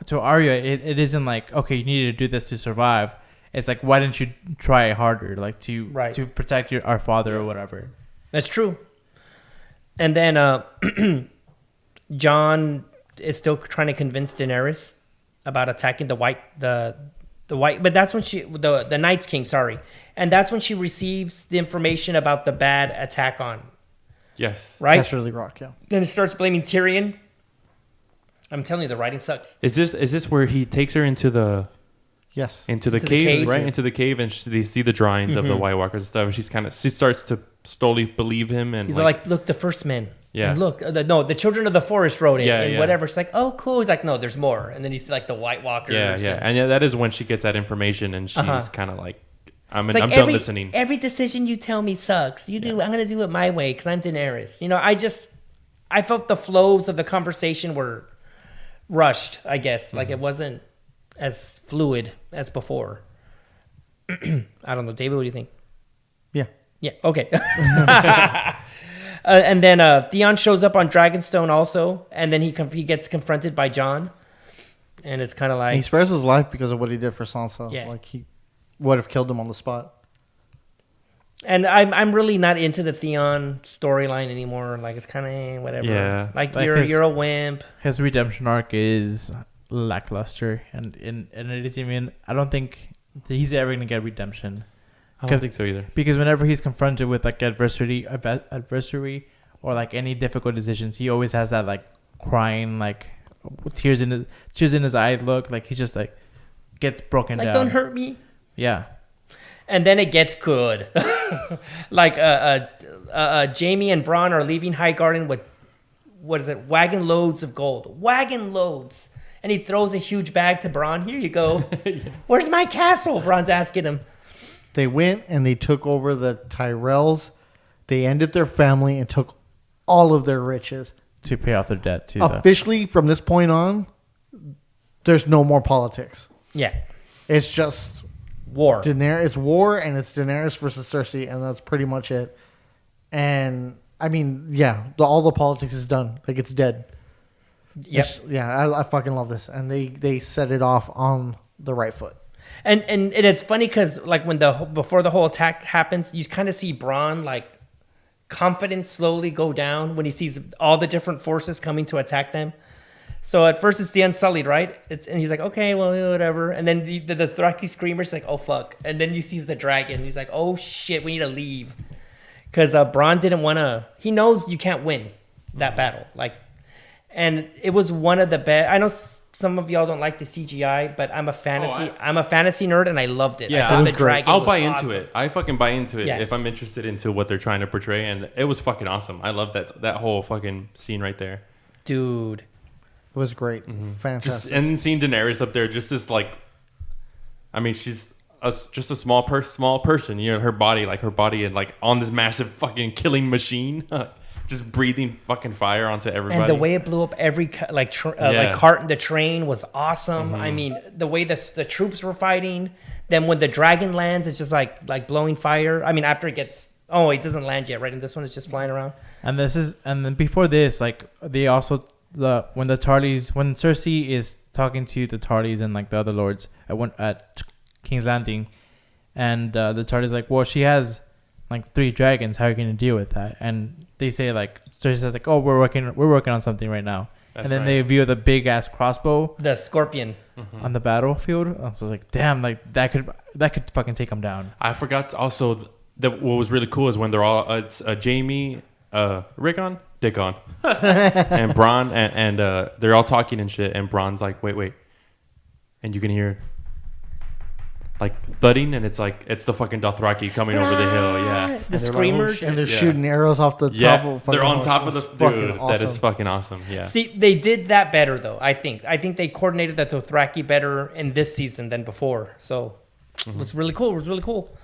to Arya it isn't like, okay, you need to do this to survive. It's like, why didn't you try harder, like to Right. to protect our father or whatever. That's true. And then John is still trying to convince Daenerys about attacking the white, but that's when the Night's King, sorry. And that's when she receives the information about the bad attack on, Yes. right? That's really rock, yeah. Then it starts blaming Tyrion. I'm telling you, the writing sucks. Is this where he takes her into the Yes. into the Into the cave, cave. right? Into the cave, and they see the drawings of the White Walkers and stuff. And she starts to slowly believe him, and He's like, look, the first men. Yeah. And look, the children of the forest wrote it, Yeah, and yeah. whatever. She's like, oh, cool. He's like, no, there's more. And then you see like the White Walkers. yeah, and that is when she gets that information, and she's Uh-huh. kind of like, I'm It's like done listening. Every decision you tell me sucks. I'm gonna do it my way because I'm Daenerys. You know, I felt the flows of the conversation were rushed. I guess like it wasn't as fluid as before. I don't know, David. What do you think? Yeah. Yeah. Okay. And then Theon shows up on Dragonstone also, and then he gets confronted by Jon, and it's kind of And he like, spares his life because of what he did for Sansa. Yeah. Like, he would have killed him on the spot. and I'm really not into the Theon storyline anymore. Like it's kind of whatever. Yeah. Like Like you're a wimp. His redemption arc is lackluster, and it isn't even. I don't think that he's ever gonna get redemption. I don't think so either. Because whenever he's confronted with like adversity or like any difficult decisions, he always has that like crying, like tears in his eye look. Like he just like gets broken Like down. don't hurt me. Yeah, And then it gets good. Like Jamie and Bronn are leaving Highgarden with wagon loads of gold. Wagon loads. And he throws a huge bag to Bronn. Here you go. Where's my castle? Bronn's asking him. They went and they took over the Tyrells. They ended their family and took all of their riches. to pay off their debt too. Officially, from this point on, there's no more politics. Yeah. It's just War. Daenerys. It's war, and it's Daenerys versus Cersei, and that's pretty much it. And I mean, yeah, all the politics is done. Like it's dead. Yep. I fucking love this, and they set it off on the right foot. And it's funny because like when before the whole attack happens, you kind of see Bronn like confidence slowly go down when he sees all the different forces coming to attack them. So at first it's the Unsullied, right? And he's like, okay, well, whatever. And then the Dothraki screamer's like, oh fuck. And then you see the dragon. He's like, oh shit, we need to leave because Bronn didn't want to. He knows you can't win that battle. Like, and it was one of the best. I know some of y'all don't like the CGI, but I'm a fantasy nerd, and I loved it. Yeah, I thought it was the great. dragon I'll was buy awesome. into it. I fucking buy into it Yeah. if I'm interested into what they're trying to portray, and it was fucking awesome. I love that whole fucking scene right there. Dude. It was great, fantastic. And seeing Daenerys up there, just this like, I mean, she's just a small person. You know, her body and like on this massive fucking killing machine, just breathing fucking fire onto everybody. And the way it blew up every like Yeah. cart in the train was awesome. I mean, the way the troops were fighting. Then when the dragon lands, it's just like blowing fire. I mean, after it gets, it doesn't land yet, right? And this one is just flying around. And then before this, like they also when Cersei is talking to the Tarleys and like the other lords at King's Landing, and the Tarleys like, well, she has like 3 dragons. How are you going to deal with that? And they say like, Cersei says like, oh, we're working on something right now. That's and then right. they view the big ass crossbow The scorpion. on the battlefield. I was like, damn, like that could fucking take them down. I forgot also that what was really cool is when they're all it's Jamie, Rickon, Dickon, and Bronn, and they're all talking and shit, and Bronn's like, wait, and you can hear like thudding, and it's the fucking Dothraki coming over the hill. Yeah, The screamers. And they're shooting arrows off the top of fucking they're on horse. top of the It's fucking dude. awesome. That is fucking awesome. Yeah. See, they did that better though. I think they coordinated the Dothraki better in this season than before. So it was really cool. It was really cool.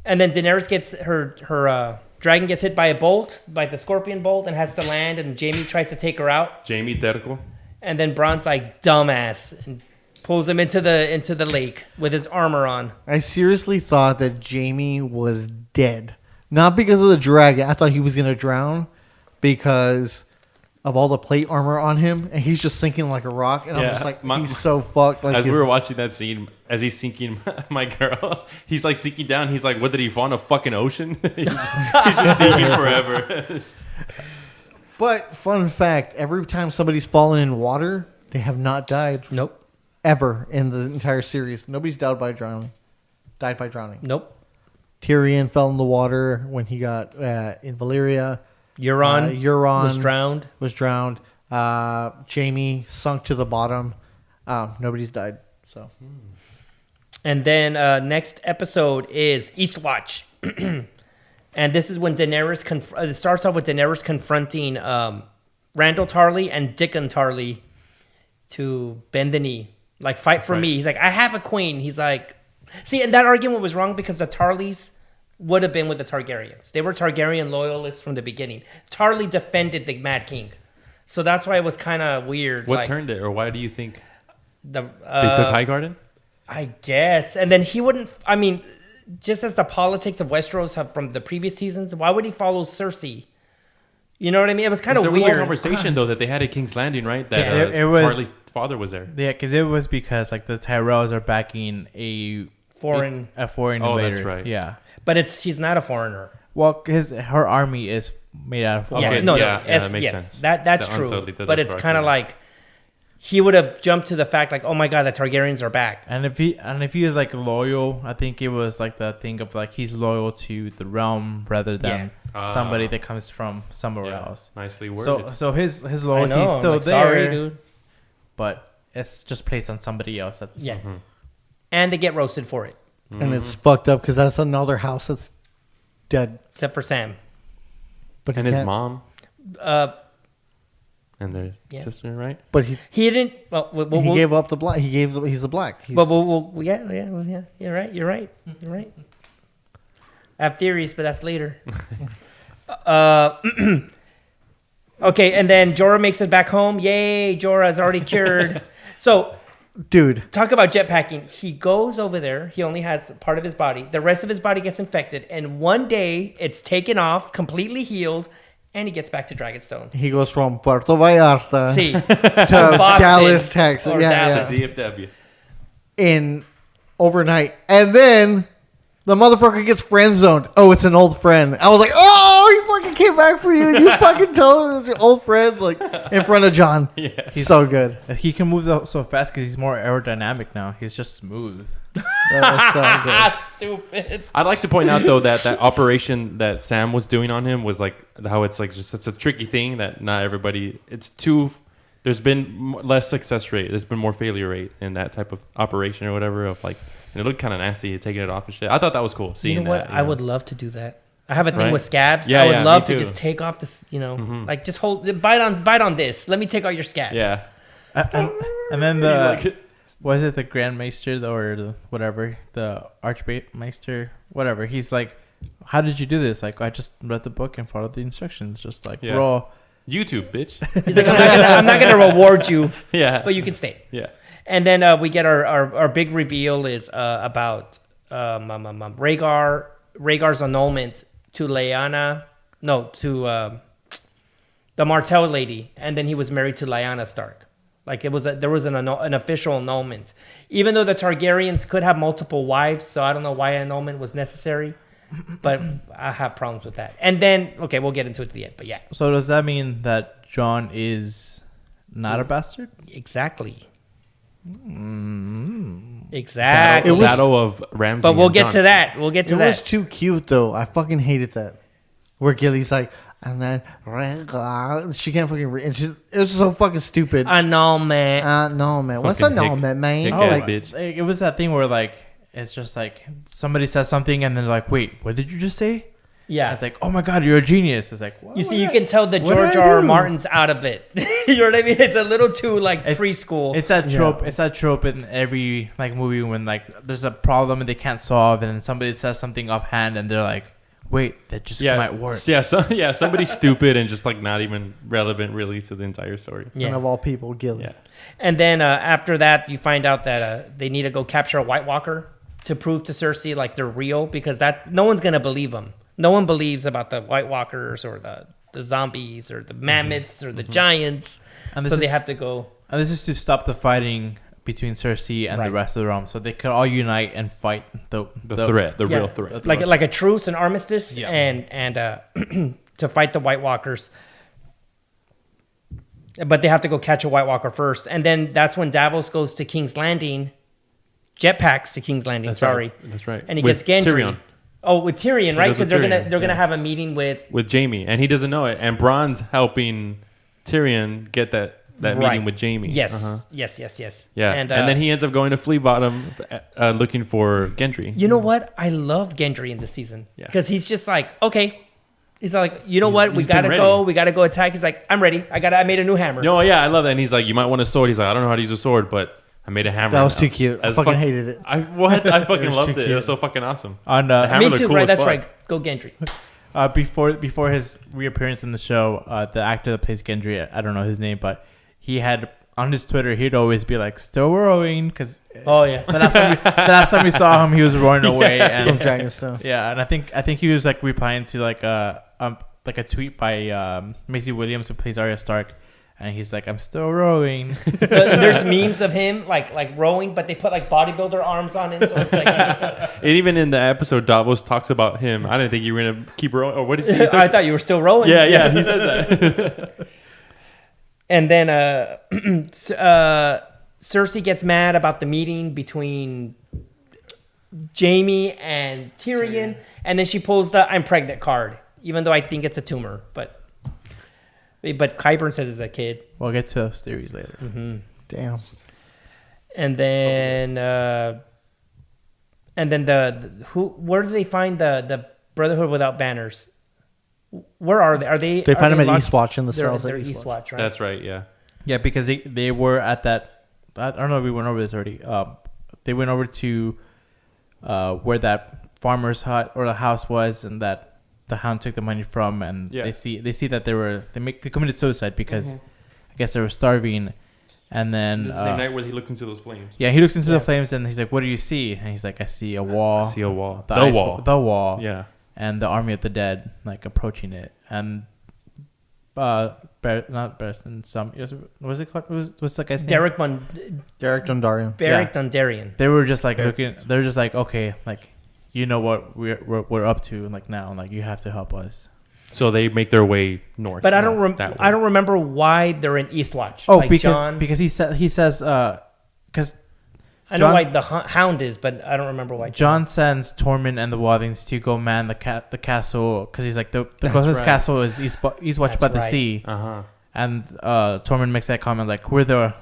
And then Daenerys gets her dragon gets hit by a bolt, by the scorpion bolt, and has to land. And Jaime tries to take her out. Jamie Terco. And then Bronn's like dumbass and pulls him into the lake with his armor on. I seriously thought that Jamie was dead. Not because of the dragon. I thought he was going to drown because of all the plate armor on him. And he's just sinking like a rock. And I'm Yeah, just like, my- he's so fucked. Like As we his- were watching that scene, as he's sinking my girl, he's like sinking down. He's like, what did he fall in a fucking ocean? he's just sinking forever. But fun fact, every time somebody's fallen in water, they have not died. Nope. Ever in the entire series. Nobody's died by drowning. Nope. Tyrion fell in the water when he got in Valyria. Euron was drowned. Jaime sunk to the bottom. Nobody's died. So And then next episode is Eastwatch. And this is when Daenerys it starts off with Daenerys confronting Randall Tarly and Dickon Tarly to bend the knee. Like, fight for me. He's like, I have a queen. He's like, see, and that argument was wrong because the Tarlys would have been with the Targaryens. They were Targaryen loyalists from the beginning. Tarly defended the Mad King. So that's why it was kind of weird. What like, turned it, or why do you think the, they took Highgarden? I guess. And then he wouldn't, I mean, just as the politics of Westeros have from the previous seasons, why would he follow Cersei? You know what I mean? It was kind of There weird. was a conversation though that they had at King's Landing, right? That it was- Charlie's father was there. Yeah, because it was because like the Tyrells are backing a foreign Oh, invader. that's right. Yeah. But she's not a foreigner. Well, her army is made out of Okay, foreign. that makes sense. That's The true. Unsullied, the But it's Dothraki. kind of like he would have jumped to the fact like, oh my god, the Targaryens are back. And if he was like loyal, I think it was like the thing of like he's loyal to the realm rather than somebody that comes from somewhere else. Nicely worded. So his I loyalty know, is I'm still like, there, sorry, dude. but it's just placed on somebody else. That's Yeah. And they get roasted for it, and it's fucked up because that's another house that's dead. except for Sam. But and he his can't- mom Uh, and their Yeah. sister, right? But he didn't. Well, he gave up the black. He's the black. He's, But yeah. You're right. I have theories, but that's later. Okay, and then Jorah makes it back home. Yay, Jorah is already cured. So, dude, talk about jetpacking. He goes over there. He only has part of his body. The rest of his body gets infected. And one day, it's taken off, completely healed, and he gets back to Dragonstone. he goes from Puerto Vallarta See, to Boston Dallas, Texas. or Dallas. DFW. In overnight, and then the motherfucker gets friend zoned. Oh, it's an old friend. I was like, oh, he fucking came back for you. And you fucking told him it was your old friend, like in front of John. Yeah. He's so good. he can move so fast because he's more aerodynamic now. He's just smooth. That was so good. Stupid. I'd like to point out though that operation that Sam was doing on him was like how it's like just it's a tricky thing that not everybody. It's too. There's been less success rate. There's been more failure rate in that type of operation or whatever. Of like, and it looked kind of nasty taking it off and shit. I thought that was cool. Seeing You know what? that, I would love to do that. I have a thing Right? with scabs. Yeah, I would yeah, love me to too. just take off this, like just bite on this. Let me take out your scabs. Yeah. And then was it the Grand Maester or the whatever, the Archmeister, whatever? He's like, how did you do this? Like, I just read the book and followed the instructions, just like Yeah. raw. YouTube, bitch. He's like, I'm not gonna reward you, Yeah. but you can stay. Yeah. And then we get our big reveal is about Rhaegar's annulment to the Martell lady, and then he was married to Lyanna Stark. Like there was an official annulment, even though the Targaryens could have multiple wives. So I don't know why annulment was necessary, but I have problems with that. And then we'll get into it at the end. But yeah, So does that mean that Jon is not a bastard? exactly. Exactly. Battle of Ramsay. But we'll and get Jon. to that. We'll get to It that. was too cute though. I fucking hated that. Where Gilly's like, and then she can't fucking read. And it was so fucking stupid. Annulment. No, man. What's Fucking annulment, man? hick Oh, ass like, bitch. It was that thing where like it's just like somebody says something and then they're like, wait, what did you just say? Yeah. And it's like, oh my God, you're a genius. It's like, You see, you can tell that George R. Martin's out of it. You know what I mean? It's a little too like preschool. It's that trope. It's that trope in every like movie when like there's a problem and they can't solve, and then somebody says something offhand and they're like, wait, that just might work. Yeah, somebody's stupid and just like not even relevant really to the entire story. Yeah. And of all people, Gilly. Yeah. And then after that, you find out that they need to go capture a White Walker to prove to Cersei like they're real, because that no one's gonna believe them. No one believes about the White Walkers or the zombies or the mammoths or the giants. And so they have to go. And this is to stop the fighting between Cersei and the rest of the realm, so they could all unite and fight the real threat, like a truce, an armistice, and to fight the White Walkers. But they have to go catch a White Walker first, and then that's when Davos goes to King's Landing, jetpacks to King's Landing. That's right. And he with gets Gendry. Tyrion. Oh, with Tyrion, right? Because they're Tyrion, gonna have a meeting with Jaime, and he doesn't know it. And Bronn's helping Tyrion get that meeting with Jaime. Yes, yes. Yeah, and then he ends up going to Flea Bottom, looking for Gendry. You know what? I love Gendry in this season because he's just like, okay. He's like, you know what? We gotta go. We gotta go attack. He's like, I'm ready. I made a new hammer. No, yeah, I love that. And he's like, you might want a sword. He's like, I don't know how to use a sword, but I made a hammer. That was too cute. I fucking hated it. I fucking loved it. It was so fucking awesome. Me too, right? That's right. Go Gendry. Before his reappearance in the show, the actor that plays Gendry, I don't know his name, but he had on his Twitter, he'd always be like, "Still rowing," because the last time we saw him, he was rowing away from Dragonstone. Yeah, and I think he was like replying to like a tweet by Maisie Williams, who plays Arya Stark. And he's like, I'm still rowing. There's memes of him like rowing, but they put like bodybuilder arms on him. So it's like. And even in the episode, Davos talks about him. I didn't think you were gonna keep rowing. Or what is he? I thought you were still rowing. Yeah, he says that. And then Cersei gets mad about the meeting between Jaime and Tyrion, and then she pulls the "I'm pregnant" card, even though I think it's a tumor, but. But Qyburn says it's a kid. We'll get to those theories later. Mm-hmm. Damn. And then, where do they find the Brotherhood Without Banners? Where are they? Are they? They find them at locked? Eastwatch in the cells. They're Eastwatch, right? That's right. Yeah. Yeah, because they were at that. I don't know if we went over this already. They went over to where that farmer's hut or the house was, and that the Hound took the money from, and they see that they committed suicide because I guess they were starving, and then this is the same night where he looks into those flames. Yeah, he looks into the flames, and he's like, "What do you see?" And he's like, "I see a wall. I see a wall. The wall. Yeah, and the army of the dead like approaching it, and not Barristan. Was it called? What's the guy's name? Derek Dondarrion. Dondarrion. They were just like looking. They're just like, okay, like. You know what we're up to, like now, like you have to help us. So they make their way north. But I don't remember why they're in Eastwatch. Oh, like because he says because I know why the Hound is, but I don't remember why. Jon sends Tormund and the Wildlings to go man the castle because he's like the closest castle is Eastwatch by the sea. And Tormund makes that comment like we're the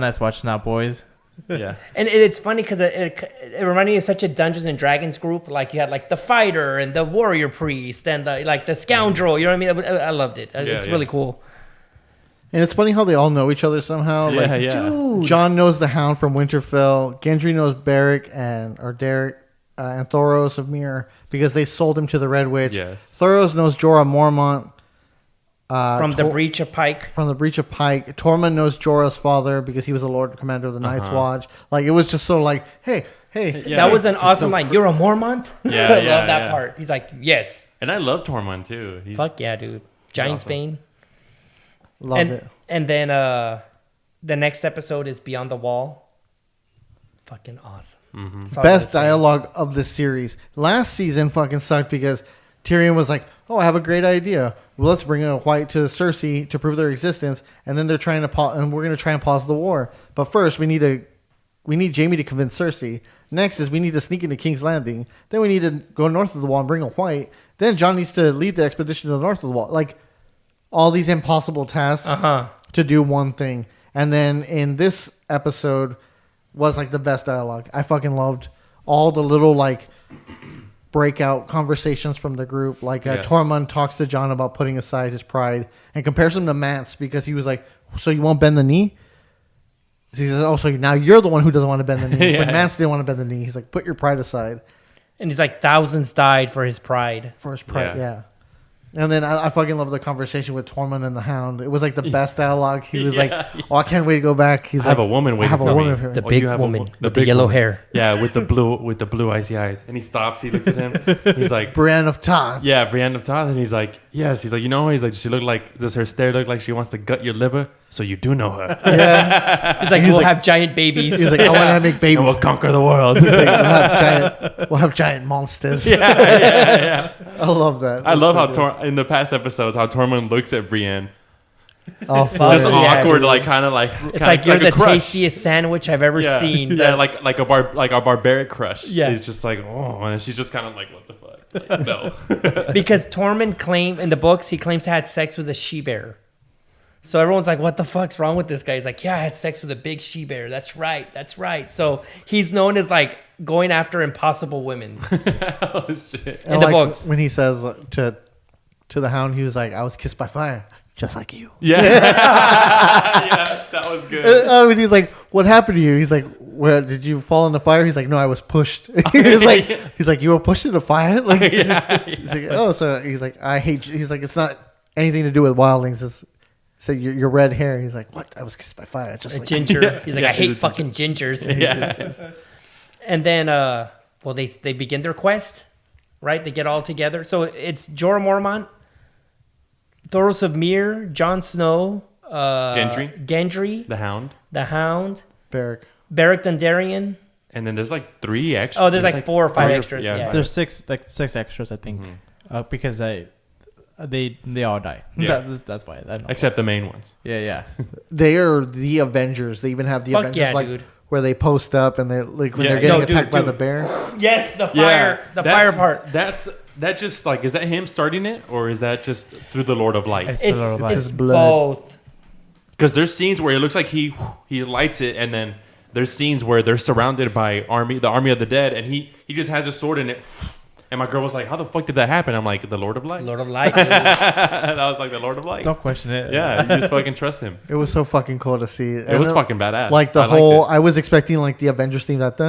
Night's Watch now, boys. Yeah, and it's funny because it reminded me of such a Dungeons and Dragons group. Like you had like the fighter and the warrior priest and the scoundrel. You know what I mean? I loved it. It's really cool. And it's funny how they all know each other somehow. Yeah, like, Dude. Jon knows the Hound from Winterfell. Gendry knows Derek and Thoros of Myr because they sold him to the Red Witch. Yes. Thoros knows Jorah Mormont. From the Breach of Pike. Tormund knows Jorah's father because he was the Lord Commander of the Night's Watch. Like it was just so like, hey. That was an awesome line. You're a Mormont? Yeah, I love that part. He's like, yes. And I love Tormund too. Fuck yeah, dude. Giant's Bane. Love it. And then the next episode is Beyond the Wall. Fucking awesome. Mm-hmm. Best dialogue of the series. Last season fucking sucked because Tyrion was like, oh, I have a great idea. Well, let's bring a white to Cersei to prove their existence, and then they're trying to and we're going to try and pause the war. But first, we need Jaime to convince Cersei. Next is we need to sneak into King's Landing. Then we need to go north of the wall and bring a white. Then Jon needs to lead the expedition to the north of the wall. Like all these impossible tasks to do one thing. And then in this episode was like the best dialogue. I fucking loved all the little like breakout conversations from the group. Like Tormund talks to John about putting aside his pride and compares him to Mance because he was like, so you won't bend the knee? So he says, oh, so now you're the one who doesn't want to bend the knee. But Mance didn't want to bend the knee. He's like, put your pride aside. And he's like, thousands died for his pride. For his pride, yeah. And then I fucking love the conversation with Tormund and the Hound. It was like the best dialogue. He was like, "Oh, I can't wait to go back." He's I have a woman waiting for me. The big woman with the yellow hair. Yeah, with the blue icy eyes. And he stops. He looks at him. He's like, Brienne of Tarth. Yeah, Brienne of Tarth. And he's like, yes. He's like, you know her? He's like, she looked like, does her stare look like she wants to gut your liver? So you do know her. Yeah. He's like, we'll have giant babies. He's like, I want to make babies. And we'll conquer the world. He's like, we'll have giant monsters. Yeah. I love that. I love how in the past episodes how Tormund looks at Brienne. Oh, just awkward, like kind of like it's like you're the crush. tastiest sandwich I've ever seen. Yeah, like a barbaric crush. Yeah, it's just like, oh, and she's just kind of like, what the fuck? Like, no. Because Tormund claimed in the books he claims to have sex with a she-bear. So everyone's like, what the fuck's wrong with this guy? He's like, yeah, I had sex with a big she-bear. That's right. So he's known as like going after impossible women. Oh shit! In the books, when he says to the Hound, he was like, I was kissed by fire. Just like you. Yeah. Yeah, that was good. And he's like, what happened to you? He's like, where did you fall in the fire? He's like, no, I was pushed. He's like, you were pushed in the fire? Like, he's like, oh, so he's like, I hate you. He's like, it's not anything to do with wildlings. It's your red hair. He's like, what? I was kissed by fire. Just like ginger. You. He's like, I hate fucking gingers. Yeah. And then, they begin their quest, right? They get all together. So it's Jorah Mormont, Thoros of Myr, Jon Snow, Gendry, the Hound, Beric Dondarrion, and then there's like 3 extras. Oh, there's like 4 or 5 extras. Yeah. There's six extras, I think, because they all die. Yeah. That's why. Except the main ones. Yeah. They are the Avengers. They even have the Avengers like where they post up and they're like when they're getting attacked by the bear. Yes, the fire, fire part. That just like, is that him starting it, or is that just through the Lord of Light? It's both. Because there's scenes where it looks like he lights it, and then there's scenes where they're surrounded by the army of the dead, and he just has a sword in it. And my girl was like, how the fuck did that happen? I'm like, the Lord of Light. Lord of Light. And I was like, the Lord of Light. Don't question it. Yeah, you just fucking trust him. It was so fucking cool to see. It was fucking badass. Like I was expecting like the Avengers theme that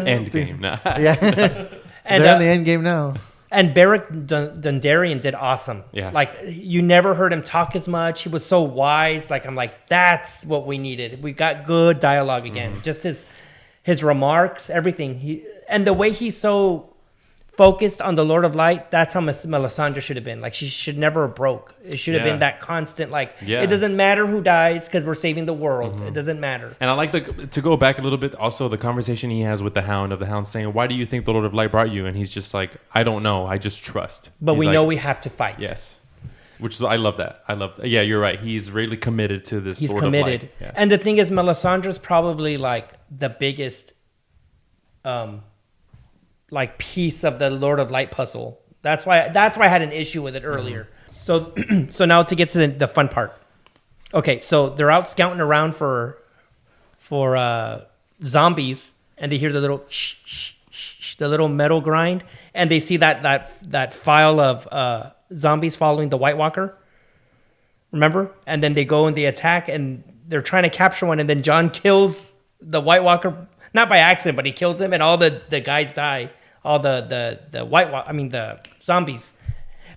end game. Nah. Yeah. And they're in the end game now. And Beric Dondarrion did awesome. Yeah. Like, you never heard him talk as much. He was so wise. Like, I'm like, that's what we needed. We got good dialogue again. Just his remarks, everything. And the way he's so focused on the Lord of Light, that's how Melisandre should have been. Like, she should never have broke. It should have been that constant, like, it doesn't matter who dies because we're saving the world. It doesn't matter. And I like to go back a little bit, also the conversation he has with the Hound saying, why do you think the Lord of Light brought you? And he's just like, I don't know. I just trust. But we know we have to fight. Yes. I love that. Yeah, you're right. He's really committed to this. He's Lord committed. Of Light. Yeah. And the thing is, Melisandre's probably like the biggest like piece of the Lord of Light puzzle. That's why I had an issue with it earlier. So now to get to the fun part. Okay, so they're out scouting around for zombies, and they hear the little the little metal grind, and they see that file of zombies following the White Walker. Remember? And then they go and they attack, and they're trying to capture one, and then Jon kills the White Walker, not by accident, but he kills him, and all the guys die. All the zombies.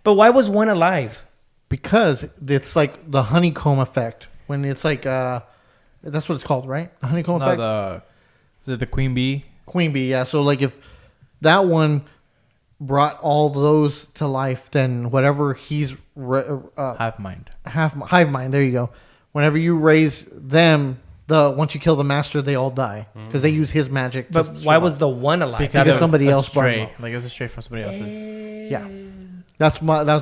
But why was one alive? Because it's like the honeycomb effect. When it's like that's what it's called, right? The honeycomb effect. Is it the Queen Bee? Queen Bee, yeah. So like if that one brought all those to life, then whatever he's hive mind. Hive mind. There you go. Whenever you raise them, once you kill the master, they all die because they use his magic. But why was the one alive? Because somebody else stray. Like it was a stray from somebody else's. Yeah, that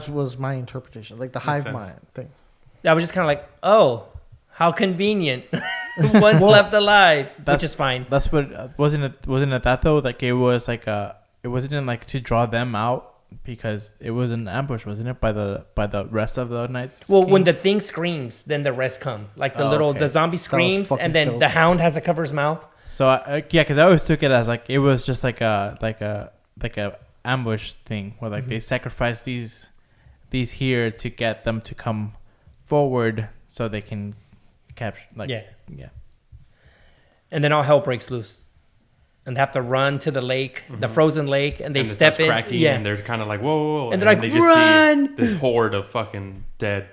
was my interpretation. Like the hive mind thing. I was just kind of like, oh, how convenient. One's left alive, which is fine. That's what wasn't it that though? Like it was like it wasn't like to draw them out. Because it was an ambush, wasn't it, by the rest of the knights? Well, when the thing screams, then the rest come. Like the zombie screams, and then the Hound has to cover his mouth. So because I always took it as like it was just like a ambush thing where like they sacrifice these here to get them to come forward so they can capture. Like, yeah. And then all hell breaks loose. And they have to run to the lake, the frozen lake, and they step in. Cracking, and they're kind of like, whoa. And they're like, they just run! see this horde of fucking dead.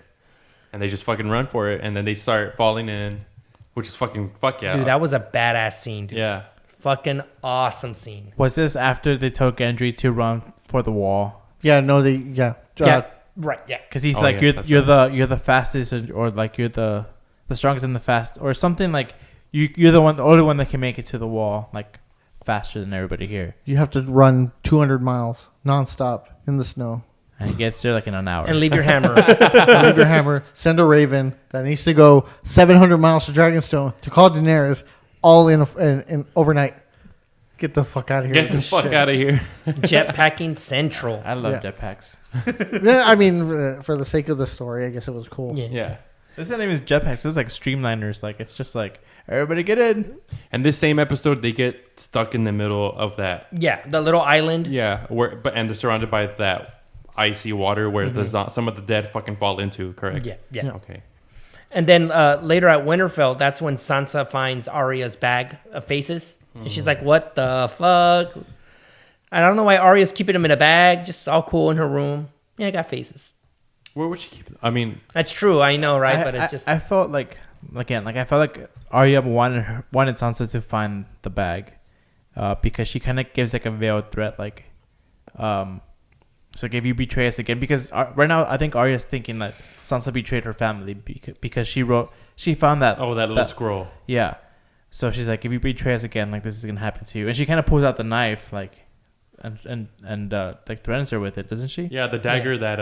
And they just fucking run for it. And then they start falling in, which is fuck yeah. Dude, that was a badass scene, dude. Yeah. Fucking awesome scene. Was this after they told Gendry to run for the wall? Yeah, no, Right, yeah. Because he's yes, you're the fastest or like you're the strongest and the fast or something like you're the only one that can make it to the wall like faster than everybody here. You have to run 200 miles nonstop in the snow. And it gets there like in an hour. And leave your hammer. Leave your hammer. Send a raven that needs to go 700 miles to Dragonstone to call Daenerys all in overnight. Get the fuck out of here. Get the fuck out of here. Jetpacking Central. I love jetpacks. Yeah, I mean, for the sake of the story, I guess it was cool. Yeah. This name is jetpacks. This is like streamliners. Like it's just like everybody get in. And this same episode, they get stuck in the middle of that. Yeah, the little island. Yeah, and they're surrounded by that icy water where some of the dead fucking fall into. Correct. Yeah. Okay. And then later at Winterfell, that's when Sansa finds Arya's bag of faces. And she's like, what the fuck? I don't know why Arya's keeping them in a bag, just all cool in her room. Yeah, I got faces. Where would she keep them? I mean... That's true, I know, right? But it's just... I felt like, again, like I felt like Arya wanted Sansa to find the bag because she kind of gives like a veiled threat, like... So like if you betray us again, because right now I think Arya's thinking that Sansa betrayed her family because she found that that little scroll. Yeah, so she's like, if you betray us again, like this is gonna happen to you, and she kind of pulls out the knife, like, and like threatens her with it, doesn't she? Yeah, the dagger that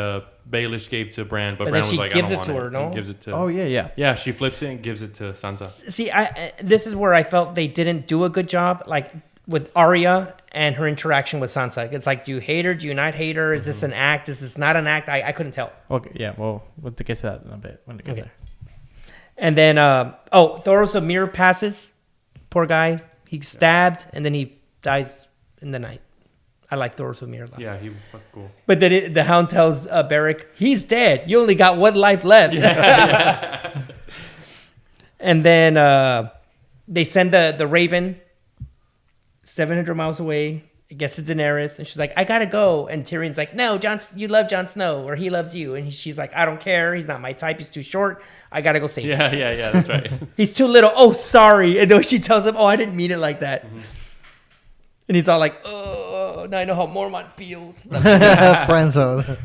Baelish gave to Bran, but then Bran was she like, gives I don't it to want her, no? And gives it to. Oh yeah. Yeah, she flips it and gives it to Sansa. See, this is where I felt they didn't do a good job, like with Arya and her interaction with Sansa. It's like, do you hate her? Do you not hate her? Is this an act? Is this not an act? I couldn't tell. Okay, yeah. Well, we'll get to that in a bit when we get there. And then, Thoros of Myr passes. Poor guy. He's stabbed and then he dies in the night. I like Thoros of Myr a lot. Yeah, he was fucking cool. But then the Hound tells Beric, he's dead. You only got one life left. Yeah. And then they send the Raven 700 miles away. It gets to Daenerys, and she's like, I gotta go. And Tyrion's like, no, you love Jon Snow, or he loves you. And she's like, I don't care. He's not my type. He's too short. I gotta go save him. Yeah, that's right. He's too little. Oh, sorry. And then she tells him, I didn't mean it like that. Mm-hmm. And he's all like, oh, now I know how Mormont feels. Friend zone.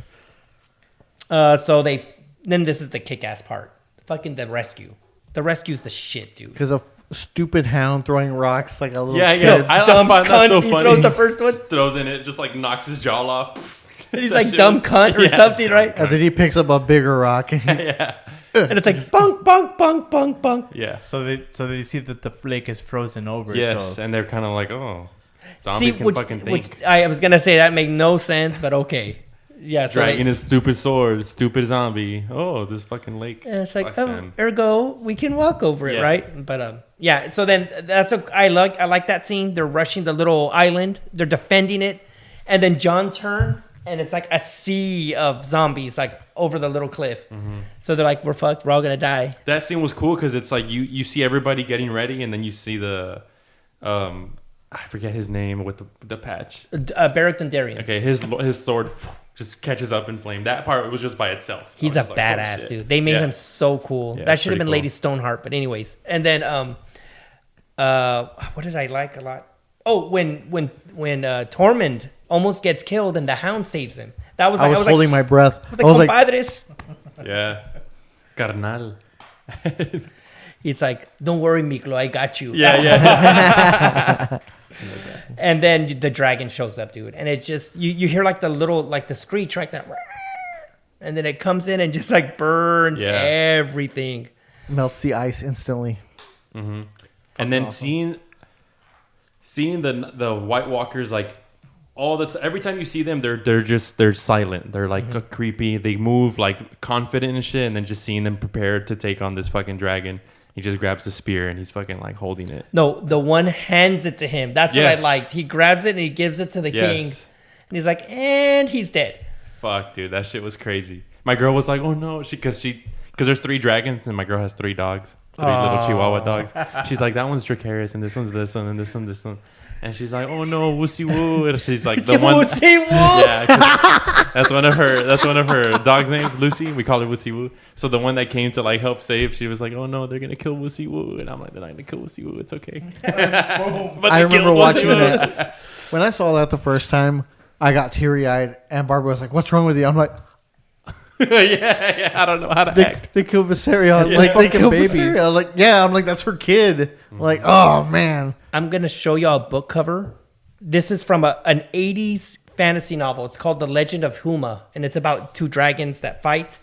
So then this is the kick-ass part. Fucking the rescue. The rescue's the shit, dude. Because of stupid hound throwing rocks like a little kid. Yeah. I find that so funny. He throws the first one. Just throws in it, just like knocks his jaw off. And he's like, dumb cunt or something, right? And then he picks up a bigger rock. Yeah. And it's like, bunk, bunk, bunk, bunk, bunk. Yeah. So they see that the lake is frozen over. Yes, so. and they're kind of like, oh, zombies can fucking think. Which I was going to say that made no sense, but okay. Yeah, so dragging his stupid sword, stupid zombie. Oh, this fucking lake. And it's like, ergo, we can walk over it, right? But yeah. So then I like that scene. They're rushing the little island. They're defending it, and then Jon turns, and it's like a sea of zombies like over the little cliff. Mm-hmm. So they're like, we're fucked. We're all gonna die. That scene was cool because it's like you see everybody getting ready, and then you see the I forget his name with the patch. Beric Dondarrion. Okay, his sword just catches up in flame. That part was just by itself. He's a badass, dude. They made him so cool. Yeah, that should have been cool. Lady Stoneheart, but anyways. And then what did I like a lot? Oh, when Tormund almost gets killed and the Hound saves him. That was I was holding my breath. I was like, compadres. Yeah. Carnal. He's like, don't worry, Miklo, I got you. Yeah. And then the dragon shows up, dude. And it's just, you hear like the little, like the screech, right? That, and then it comes in and just like burns everything. Melts the ice instantly. Mm-hmm. And then awesome. seeing the White Walkers, like every time you see them, they're silent. They're like creepy. They move like confident and shit. And then just seeing them prepared to take on this fucking dragon. He just grabs the spear and he's fucking like holding it. No, the one hands it to him. That's what I liked. He grabs it and he gives it to the king. And he's like, and he's dead. Fuck, dude. That shit was crazy. My girl was like, oh no. Because there's 3 dragons and my girl has 3 dogs. 3 little Chihuahua dogs. She's like, that one's Dracarys and this one's this one and this one, this one. And she's like, oh no, Wussy Woo. And she's like, the one. Wussy Woo. Yeah, that's one of her dog's names, Lucy. We call her Wussy Woo. So the one that came to like help save, she was like, oh no, they're gonna kill Wussy Woo. And I'm like, they're not gonna kill Wussy Woo. It's okay. But I remember watching that. When I saw that the first time, I got teary eyed, and Barbara was like, "What's wrong with you?" I'm like, yeah, I don't know how to act. They killed Viserion. Yeah. Like, they killed babies. Viserion. Like, yeah, I'm like, that's her kid. Like, oh man. I'm going to show y'all a book cover. This is from an 80s fantasy novel. It's called The Legend of Huma, and it's about 2 dragons that fight.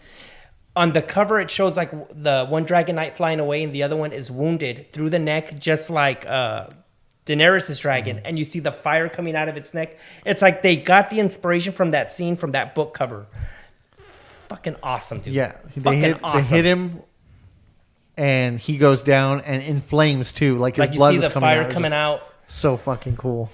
On the cover, it shows like the one dragon knight flying away, and the other one is wounded through the neck, just like Daenerys' dragon. And you see the fire coming out of its neck. It's like they got the inspiration from that scene from that book cover. Fucking awesome, dude. Yeah, they hit him, and he goes down and in flames too. Like his blood was coming out. You see the fire coming out. So fucking cool.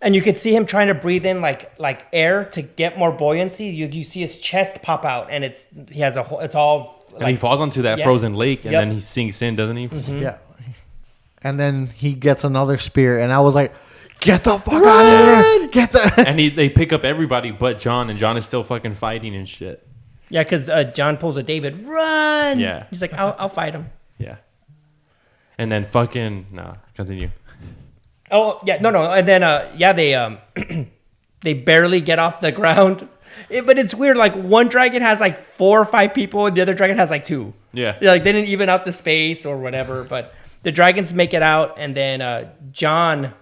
And you could see him trying to breathe in like air to get more buoyancy. You see his chest pop out, and it's all. And he falls onto that frozen lake, and then he sinks in, doesn't he? Mm-hmm. Yeah. And then he gets another spear, and I was like, "Get the fuck out of here! Get the!" And they pick up everybody but John, and John is still fucking fighting and shit. Yeah, because John pulls a David, run! Yeah. He's like, I'll fight him. Yeah. And then continue. Oh, yeah, no. And then, they barely get off the ground. But it's weird, like, one dragon has, like, 4 or 5 people, and the other dragon has, like, 2. Yeah. Like, they didn't even out the space or whatever, but the dragons make it out, and then John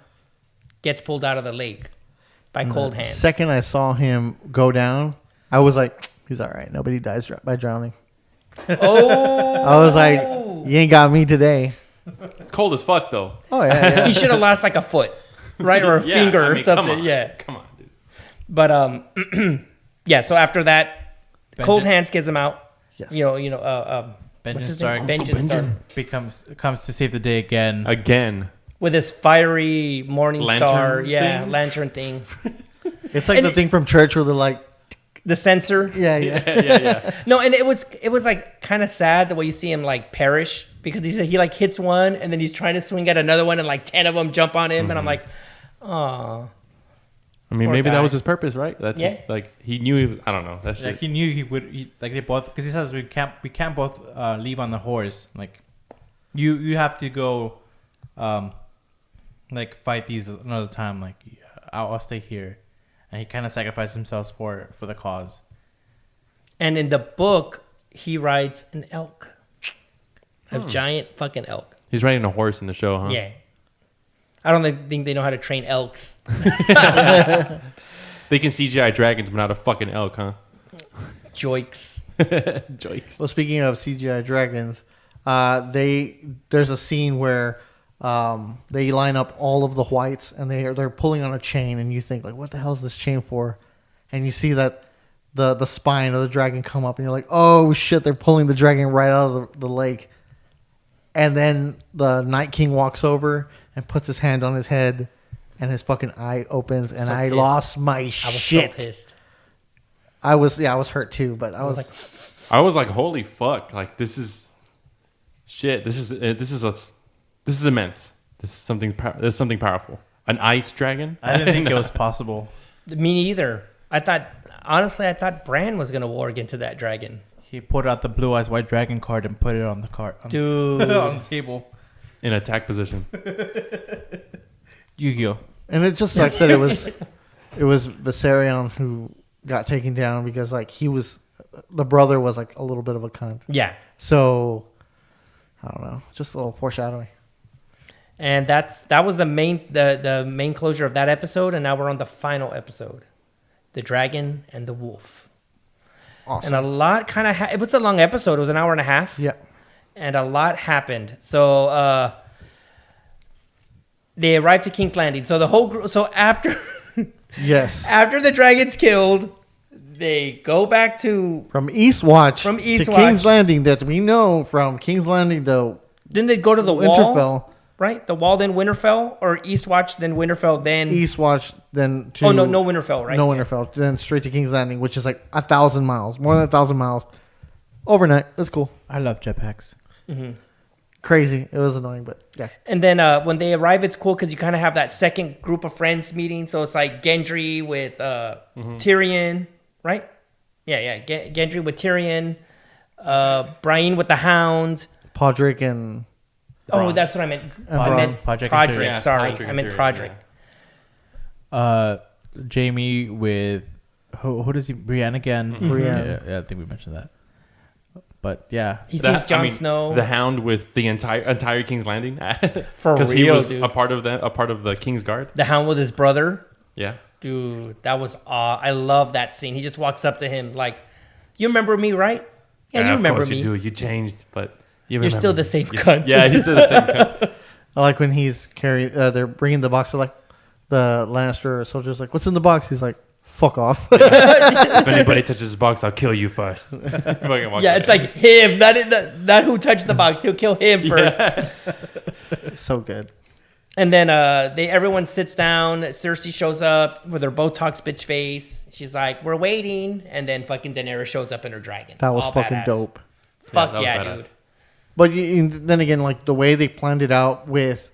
gets pulled out of the lake by cold hands. Second I saw him go down, I was like, he's all right. Nobody dies by drowning. Oh. I was like, you ain't got me today. It's cold as fuck, though. Oh, yeah. He should have lost like a foot, right? Or a finger or something. Come on, dude. But, yeah, so after that, cold hands gets him out. Yes. Benjen Stark. comes to save the day again. With his fiery morning star. Lantern Yeah, thing? lantern thing. It's like the thing from church where they're like, The censer. yeah. No, and it was like kind of sad the way you see him like perish because he like hits one and then he's trying to swing at another one and like 10 of them jump on him and I'm like, oh. I mean, Poor maybe guy. that was his purpose, right? That's Yeah. just, like he knew. I don't know. That shit. Like he knew he would. They both, because he says we can't both leave on the horse. Like you have to go, like fight these another time. Like I'll stay here, and he kind of sacrificed himself for the cause. And in the book, he rides an elk, a giant fucking elk. He's riding a horse in the show, huh? Yeah. I don't think they know how to train elks. They can CGI dragons, but not a fucking elk, huh? Joikes. Joikes. Well, speaking of CGI dragons, there's a scene where they line up all of the whites and they're pulling on a chain, and you think like, what the hell is this chain for? And you see that the spine of the dragon come up, and you're like, oh shit, they're pulling the dragon right out of the lake. And then the Night King walks over and puts his hand on his head, and his fucking eye opens, and I lost my shit. I was so pissed. I was hurt too, but I was like, holy fuck! Like this is shit. This is immense. This is something powerful. An ice dragon. I didn't think it was possible. Me neither. I thought Bran was gonna warg into that dragon. He pulled out the Blue Eyes White Dragon card and put it on the card, Dude, on the table. In attack position. Yu-Gi-Oh. and it just sucks that it was Viserion who got taken down because like the brother was like a little bit of a cunt. yeah. So I don't know, just a little foreshadowing. And that was the main closure of that episode, and now we're on the final episode, the dragon and the wolf. Awesome. And a lot kind of it was a long episode. It was an hour and a half. Yeah. And a lot happened. So they arrived to King's Landing. So the whole group. So after Yes. after the dragon's killed, they go back to From Eastwatch From to Eastwatch. King's Landing, that we know from King's Landing to Didn't they go to the wall? Winterfell. Right? The wall, then Winterfell? Or Eastwatch, then Winterfell, then... Eastwatch, then to... Oh, no Winterfell, right? No Winterfell. Then straight to King's Landing, which is like 1,000 miles. More than 1,000 miles. Overnight. That's cool. I love jetpacks. Crazy. It was annoying, but yeah. And then when they arrive, it's cool because you kind of have that second group of friends meeting. So it's like Gendry with Tyrion, right? Yeah. Gendry with Tyrion. Brian with the Hound. Podrick and... Oh, that's what I meant. I meant Podrick. Podrick. Sorry, Podrick I meant Tyrion, Podrick. Jamie with who does he? Brienne again. Brienne. Yeah, I think we mentioned that. But yeah, He sees Jon Snow. The Hound with the entire King's Landing. For Because he real, was dude. a part of the King's Guard. The Hound with his brother. Yeah. Dude, that was I love that scene. He just walks up to him like, "You remember me, right? Yeah, you remember of course me. you do. You changed, but You're still the same cunt." Yeah, he's still the same cunt. I like when he's carrying... they're bringing the box to like... The Lannister soldier's like, what's in the box? He's like, fuck off. If anybody touches this box, I'll kill you first. Yeah, it's like him. Not who touched the box. He'll kill him first. So good. And then everyone sits down. Cersei shows up with her Botox bitch face. She's like, "We're waiting." And then fucking Daenerys shows up in her dragon. That was All fucking badass. dope. Fuck that yeah, was badass. dude. But then again, like the way they planned it out with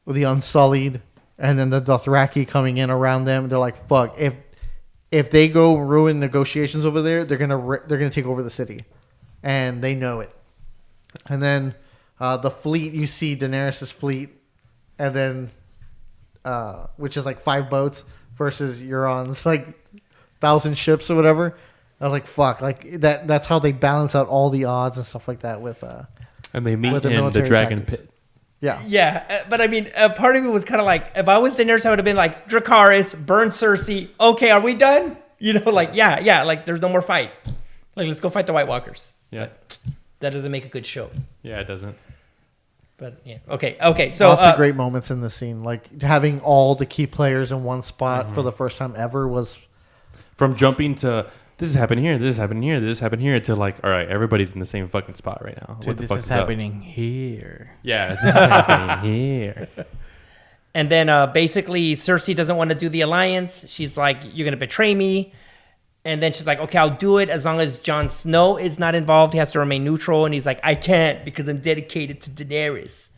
the Unsullied and then the Dothraki coming in around them, they're like, "Fuck! If they go ruin negotiations over there, they're gonna take over the city," and they know it. And then the fleet, you see Daenerys' fleet, and then which is like 5 boats versus Euron's like 1,000 ships or whatever. I was like, "Fuck!" Like that. That's how they balance out all the odds and stuff like that with. And they meet with the in the military Dragon tactics. Pit. Yeah. Yeah, but I mean, part of me was kind of like, if I was Daenerys, I would have been like, Dracarys, burn Cersei. Okay, are we done? You know, like, yeah, like, there's no more fight. Like, let's go fight the White Walkers. Yeah. But that doesn't make a good show. Yeah, it doesn't. But, yeah. Okay, so... Lots of great moments in this scene. Like, having all the key players in one spot for the first time ever was... From jumping to... This is happening here. This is happening here. This is happening here. To like, all right, everybody's in the same fucking spot right now. dude, What the this fuck is up? happening here. Yeah, this is happening here. And then basically Cersei doesn't want to do the alliance. She's like, "You're going to betray me." And then she's like, "Okay, I'll do it as long as Jon Snow is not involved. He has to remain neutral." And he's like, "I can't because I'm dedicated to Daenerys."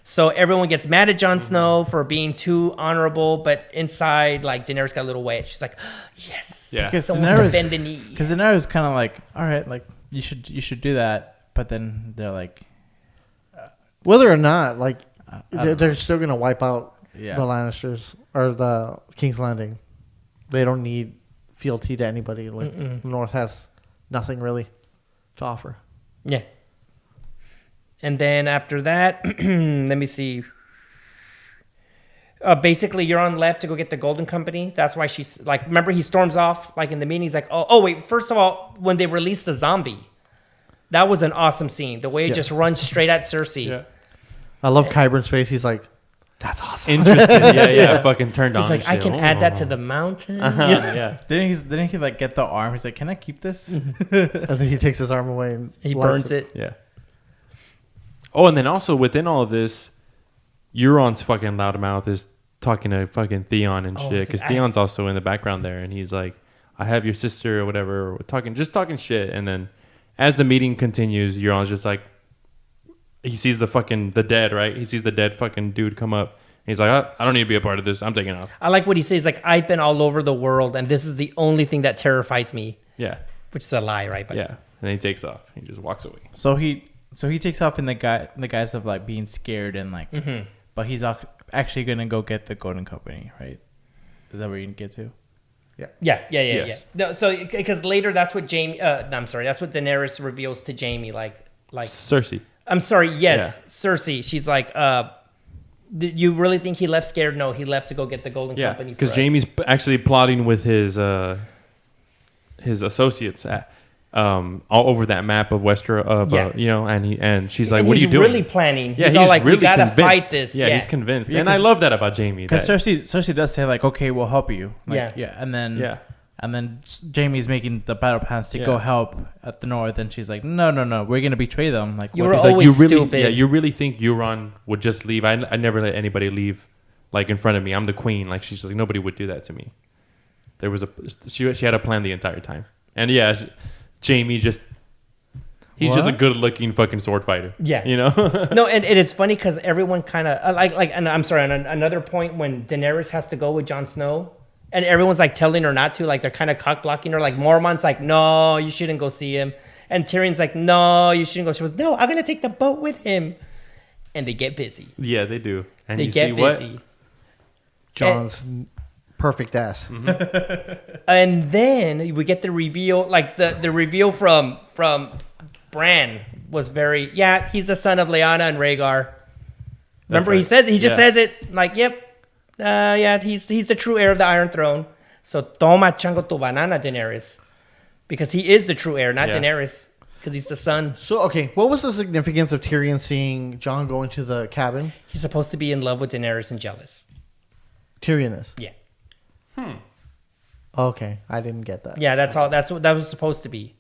So everyone gets mad at Jon Snow for being too honorable. But inside, like, Daenerys got a little wet. She's like, "Yes." Yeah. Because Someone's to bend the knee. Daenerys kind of like, all right, like you should do that, but then they're like, Whether or not, like, don't they're still going to wipe out Yeah. the Lannisters or the King's Landing. They don't need fealty to anybody. Like, the North has nothing really to offer. Yeah. And then after that, let me see. Basically, Euron left to go get the Golden Company. That's why she's like, remember he storms off like in the meeting. He's like, oh wait, first of all, when they released the zombie, that was an awesome scene. The way it just runs straight at Cersei. Yeah. I love Qyburn's face. He's like, "That's awesome." Interesting. Yeah. Fucking turned on. He's like, and I shit. can add that to the mountain. Yeah. didn't he like get the arm? He's like, can I keep this? And then he takes his arm away and He lights burns it. Yeah. Oh, and then also within all of this, Euron's fucking loudmouth is talking to fucking Theon and Oh, shit. it's Because like, Theon's also in the background there, and he's like, "I have your sister or whatever," talking shit. And then as the meeting continues, Euron's just like, he sees the dead, right? He sees the dead fucking dude come up. He's like, I don't need to be a part of this. I'm taking off. I like what he says. Like, I've been all over the world, and this is the only thing that terrifies me. Yeah. Which is a lie, right? But Yeah. And then he takes off. He just walks away. So he takes off in the guise of like being scared and like, but he's actually gonna go get the Golden Company, right? Is that where you can get to? Yeah. Yes. No, so because later that's what that's what Daenerys reveals to Jaime. Like Cersei. I'm sorry, yes, Cersei. She's like, you really think he left scared? No, he left to go get the Golden Yeah, Company. because Jaime's actually plotting with his associates all over that map of Westeros, and she's like, "What are you doing?" He's really planning. Yeah, he's all like, really "We gotta convinced. fight this." Yeah, he's convinced, Yeah, and I love that about Jaime. Because that- Cersei does say like, okay, we'll help you. Like, Yeah. and then And then Jamie's making the battle plans to go Yeah. help at the north, and she's like, "No, we're gonna betray them." Like, You what were if- He's like, always you really, stupid. yeah, you really think Euron would just leave? I never let anybody leave, like in front of me. I'm the queen. Like she's like, nobody would do that to me. There was she had a plan the entire time, and yeah, Jamie just he's just a What? good looking fucking sword fighter. Yeah. you know. No, and it's funny because everyone kind of and I'm sorry. On another point, when Daenerys has to go with Jon Snow, and everyone's like telling her not to, like they're kind of cock blocking her. Like Mormont's like, no, you shouldn't go see him, and Tyrion's like, no, you shouldn't go. She goes, no, I'm gonna take the boat with him, and they get busy. Yeah, they do, and They you get see what? busy, John's perfect ass. and then we get the reveal. Like the reveal from Bran was very he's the son of Lyanna and Rhaegar. Remember, he right. just says it like, yep. He's the true heir of the Iron Throne. So toma chango tu banana, Daenerys, because he is the true heir, not Yeah. Daenerys, because he's the son. So, okay, what was the significance of Tyrion seeing Jon go into the cabin? He's supposed to be in love with Daenerys and jealous. Tyrion is. Yeah, Okay, I didn't get that. yeah. That's all. That's what that was supposed to be.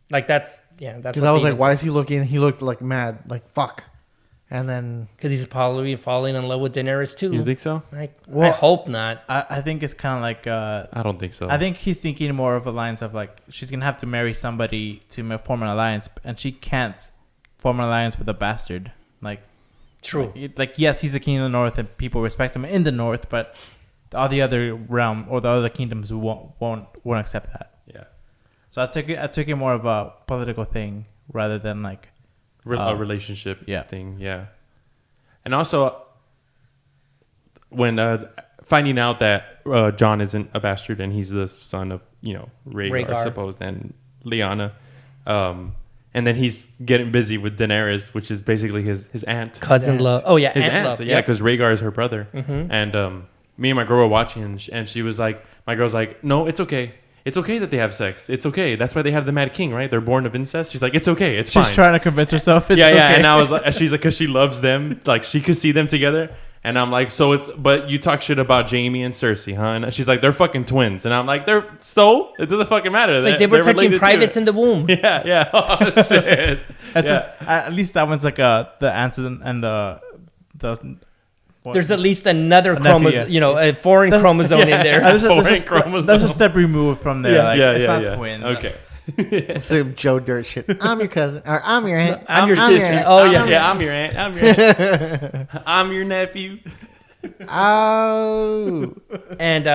Like that's. Because I was like, why is he looking? He looked like mad, like fuck. And then Because he's probably falling in love with Daenerys too. You think so? I Well, hope not. I think it's kind of like I don't think so. I think he's thinking more of a lines of like she's gonna have to marry somebody to form an alliance, and she can't form an alliance with a bastard. Like, True. like yes, he's the king of the north, and people respect him in the north, but all the other realm or the other kingdoms won't accept that. yeah, So I took it more of a political thing rather than like a relationship yeah. thing. Yeah, and also when finding out that Jon isn't a bastard and he's the son of Rhaegar, I suppose, and Lyanna, and then he's getting busy with Daenerys, which is basically his aunt, Cousin love. Oh yeah, his aunt aunt. love. Yeah, because Rhaegar is her brother, and me and my girl were watching, and she was like, my girl's like, no, it's okay. It's okay that they have sex. It's okay. That's why they have the Mad King, right? They're born of incest. She's like, it's okay. It's she's fine. trying to convince herself. It's yeah. okay. And I was like, she's like, because she loves them. Like, she could see them together. And I'm like, so it's, but you talk shit about Jaime and Cersei, huh? And she's like, they're fucking twins. And I'm like, it doesn't fucking matter. It's like they were touching privates in the womb. Yeah. Oh, shit. That's just at least that one's like the answer and the what? There's at least another nephew, chromosome, a foreign chromosome in there. There's Foreign chromosome. a step removed from there. It's not twins. Okay. some Joe Dirt shit. I'm your cousin, or I'm your aunt. I'm your sister. aunt. Oh yeah. Yeah, I'm your aunt. I'm your aunt. I'm your nephew. Oh. And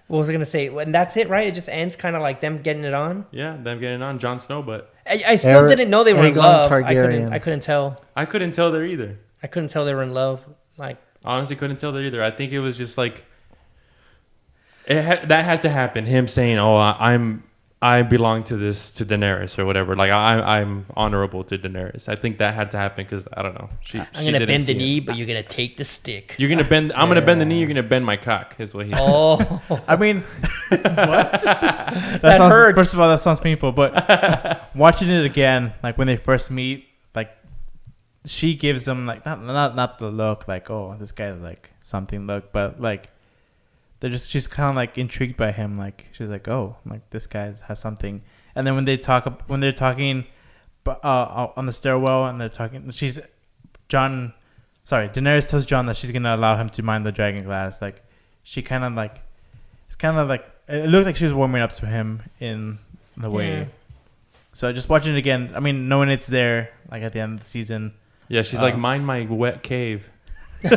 what was I gonna say? And that's it, right? It just ends kind of like them getting it on. Yeah, them getting on Jon Snow, but I still didn't know they were in Aegon love. Targaryen. I couldn't tell. I couldn't tell there either. I couldn't tell they were in love. Like Honestly, couldn't tell there either. I think it was just like that had to happen. Him saying, "Oh, I belong to Daenerys or whatever." Like I'm honorable to Daenerys. I think that had to happen because I don't know. I'm gonna bend the knee, but you're gonna take the stick. You're gonna bend. I'm gonna bend the knee. You're gonna bend my cock. Is what he. Oh, I mean, what? That That hurts. First of all, that sounds painful. But watching it again, like when they first meet, like she gives him like not the look like, oh, this guy's like something look, but like she's kind of like intrigued by him. Like she's like, oh, like this guy has something. And then when they're talking on the stairwell and they're talking, Daenerys tells Jon that she's gonna allow him to mine the dragon glass. Like she kind of like, it's kind of like it looked like she was warming up to him in the way. Yeah. So just watching it again, I mean, knowing it's there, like at the end of the season. Yeah, she's like, mind my wet cave. my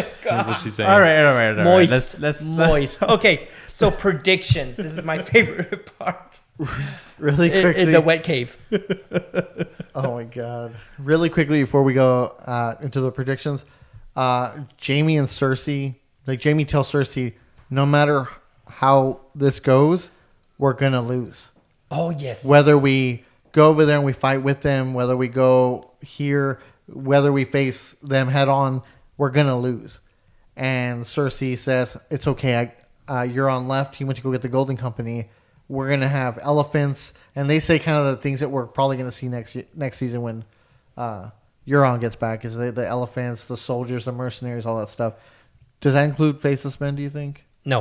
That's God. what she's saying. All right. Moist. Let's Moist. Okay, so predictions. This is my favorite part. Really quickly. In the wet cave. Oh my god! Really quickly before we go into the predictions, Jaime and Cersei. Like Jaime tells Cersei, no matter how this goes, we're gonna lose. Oh yes. Whether we go over there and we fight with them, whether we go here, whether we face them head on, we're gonna lose. And Cersei says, "It's okay. You're on left. He went to go get the Golden Company. We're gonna have elephants." And they say kind of the things that we're probably gonna see next season when Euron gets back is the elephants, the soldiers, the mercenaries, all that stuff. Does that include faceless men, do you think? No.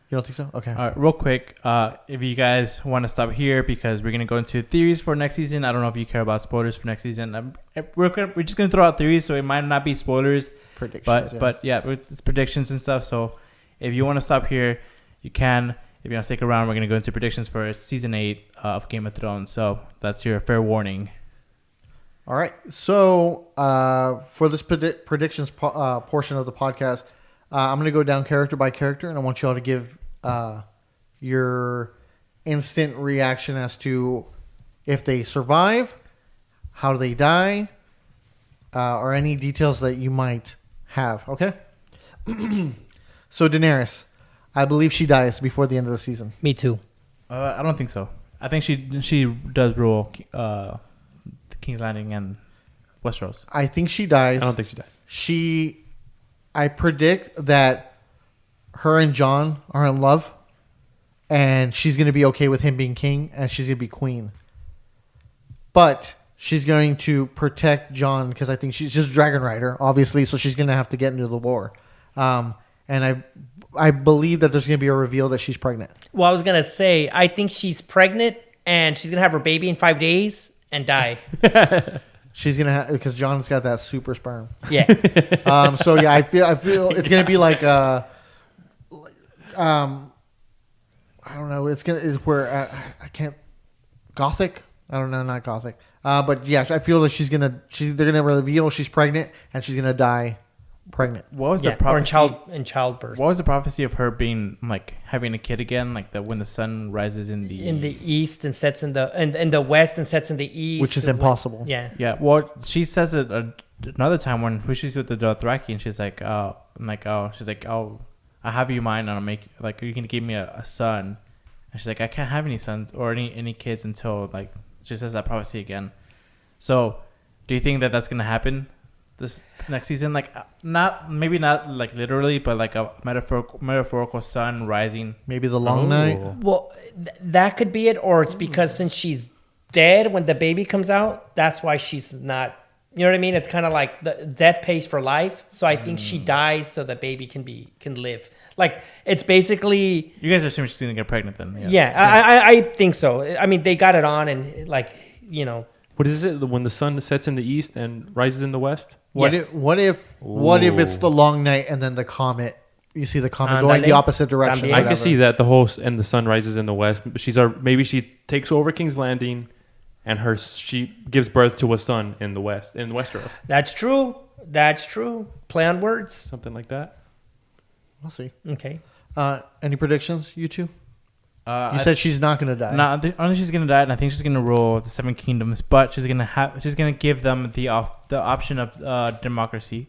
You don't think so? Okay. All right, real quick, if you guys want to stop here because we're gonna go into theories for next season. I don't know if you care about spoilers for next season. We're just gonna throw out theories, so it might not be spoilers, Predictions. but it's predictions and stuff. So if you want to stop here, you can. If you want to stick around, we're gonna go into predictions for season 8 of Game of Thrones. So that's your fair warning. All right. So for this predictions portion of the podcast, I'm going to go down character by character, and I want you all to give your instant reaction as to if they survive, how they die, or any details that you might have. Okay? So Daenerys, I believe she dies before the end of the season. Me too. I don't think so. I think she does rule King's Landing and Westeros. I think she dies. I don't think she dies. I predict that her and Jon are in love, and she's going to be okay with him being king, and she's going to be queen. But she's going to protect Jon because I think she's just Dragon Rider, obviously, so she's going to have to get into the war. And I believe that there's going to be a reveal that she's pregnant. Well, I was going to say, I think she's pregnant, and she's going to have her baby in 5 days and die. She's gonna have because Jon's got that super sperm. Yeah. So yeah, I feel it's gonna be like I don't know. It's where I can't gothic. I don't know, not gothic. But yeah, I feel that they're gonna reveal she's pregnant and she's gonna die pregnant. What was the prophecy? Or in childbirth. What was the prophecy of her being like having a kid again? Like that when the sun rises in the east and sets in the west and sets in the east, which is impossible. Yeah. Yeah. Well, she says it another time when she's with the Dothraki, and she's like, I have you in mind, and I'll make like you can give me a son. And she's like, I can't have any sons or any kids until like she says that prophecy again. So, do you think that that's gonna happen this next season? Like maybe not like literally, but like a metaphorical sun rising. Maybe the long night. Well, that could be it, or it's because since she's dead when the baby comes out, that's why she's not. You know what I mean? It's kind of like the death pays for life. So I think she dies so the baby can live. Like it's basically. You guys are assuming she's gonna get pregnant then? Yeah. I think so. I mean, they got it on, and like What is it when the sun sets in the east and rises in the west? What if it's the long night and then the comet? You see the comet going the opposite direction. I can see that and the sun rises in the west. But maybe she takes over King's Landing, and she gives birth to a son in the west in Westeros. That's true. Play on words. Something like that. We'll see. Okay. Any predictions, you two? You said she's not going to die. No, I think she's gonna die, and I think she's gonna rule the Seven Kingdoms. But she's gonna give them the option of democracy,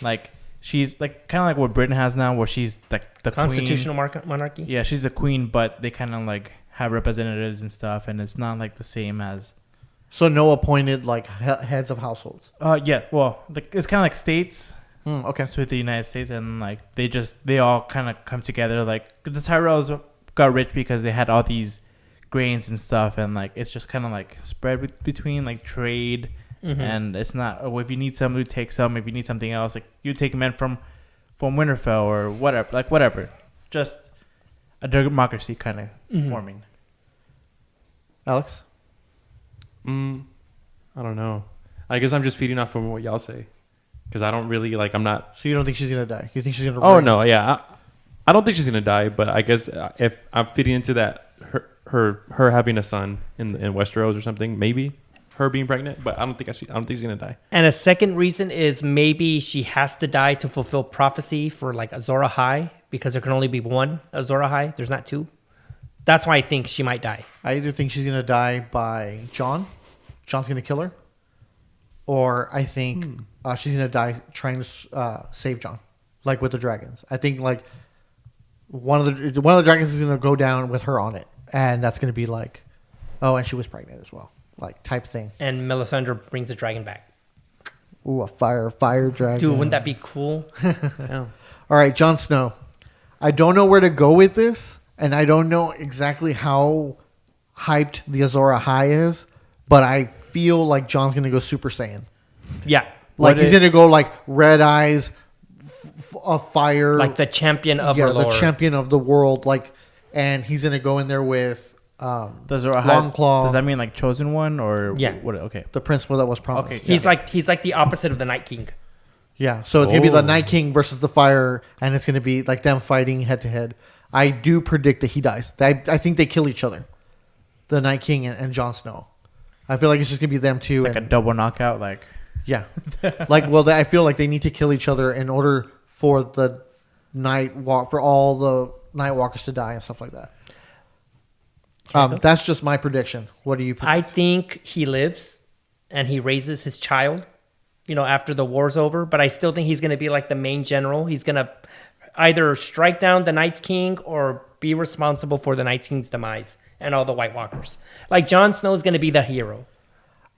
like she's like kind of like what Britain has now, where she's like the constitutional queen. monarchy. Yeah, she's the queen, but they kind of like have representatives and stuff, and it's not like the same as. So no appointed like heads of households. Yeah, well, it's kind of like states. Okay. So with the United States, and like they all kind of come together. Like the Tyrells got rich because they had all these grains and stuff, and like it's just kind of like spread between like trade, and it's not. Oh, if you need some, you take some. If you need something else, like you take men from Winterfell or whatever. Just a democracy kind of forming. Alex, I don't know. I guess I'm just feeding off from what y'all say, because I don't really like. I'm not. So you don't think she's gonna die? You think she's gonna? Oh no, yeah. I don't think she's gonna die, but I guess if I'm fitting into that, her having a son in Westeros or something, maybe her being pregnant, but I don't think she's gonna die. And a second reason is maybe she has to die to fulfill prophecy for like Azor Ahai, because there can only be one Azor Ahai. There's not two. That's why I think she might die. I either think she's gonna die by Jon. Jon's gonna kill her, or I think she's gonna die trying to save Jon, like with the dragons. I think like. One of the dragons is going to go down with her on it, and that's going to be like, oh, and she was pregnant as well, like type thing. And Melisandre brings the dragon back. Ooh, a fire dragon. Dude, wouldn't that be cool? Yeah. All right, Jon Snow. I don't know where to go with this, and I don't know exactly how hyped the Azor Ahai is, but I feel like Jon's going to go Super Saiyan. Yeah. Like he's going to go like red eyes, a fire, like the champion of her the lore. champion of the world, like, and he's gonna go in there with Does Longclaw. Does that mean like chosen one or Yeah. What? Okay. the principal that was promised. Okay. He's like the opposite of the Night King. Yeah, so it's gonna be the Oh. Night King versus the Fire, and it's gonna be like them fighting head to head. I do predict that he dies. I think they kill each other, the Night King and Jon Snow. I feel like it's just gonna be them two. It's like a and, double knockout. Like yeah, I feel like they need to kill each other in order for the for all the Night Walkers to die and stuff like that. That's just my prediction. What do you? I think he lives and he raises his child, after the war's over. But I still think he's going to be like the main general. He's going to either strike down the Night's King or be responsible for the Night's King's demise and all the White Walkers. Like Jon Snow is going to be the hero.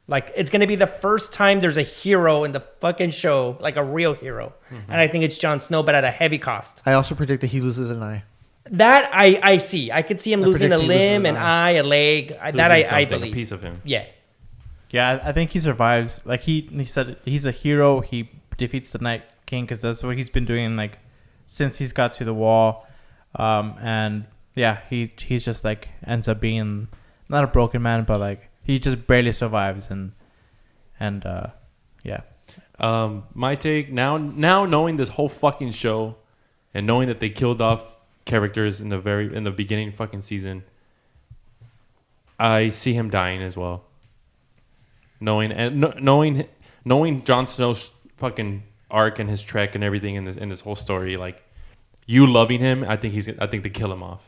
Like it's going to be the first time there's a hero in the fucking show, like a real hero. Mm-hmm. And I think it's Jon Snow, but at a heavy cost. I also predict that he loses an eye. That I see. I could see him losing a predict he loses limb, an an eye, a leg. That Losing I something, believe. a piece of him. Yeah. yeah, I think he survives. Like he said, he's a hero. He defeats the Night King because that's what he's been doing like since he's got to the wall. And yeah, he's just like ends up being not a broken man, but like he just barely survives and yeah. My take now knowing this whole fucking show and knowing that they killed off characters in the beginning fucking season, I see him dying as well. Knowing Jon Snow's fucking arc and his trek and everything in this whole story, like you loving him, I think they kill him off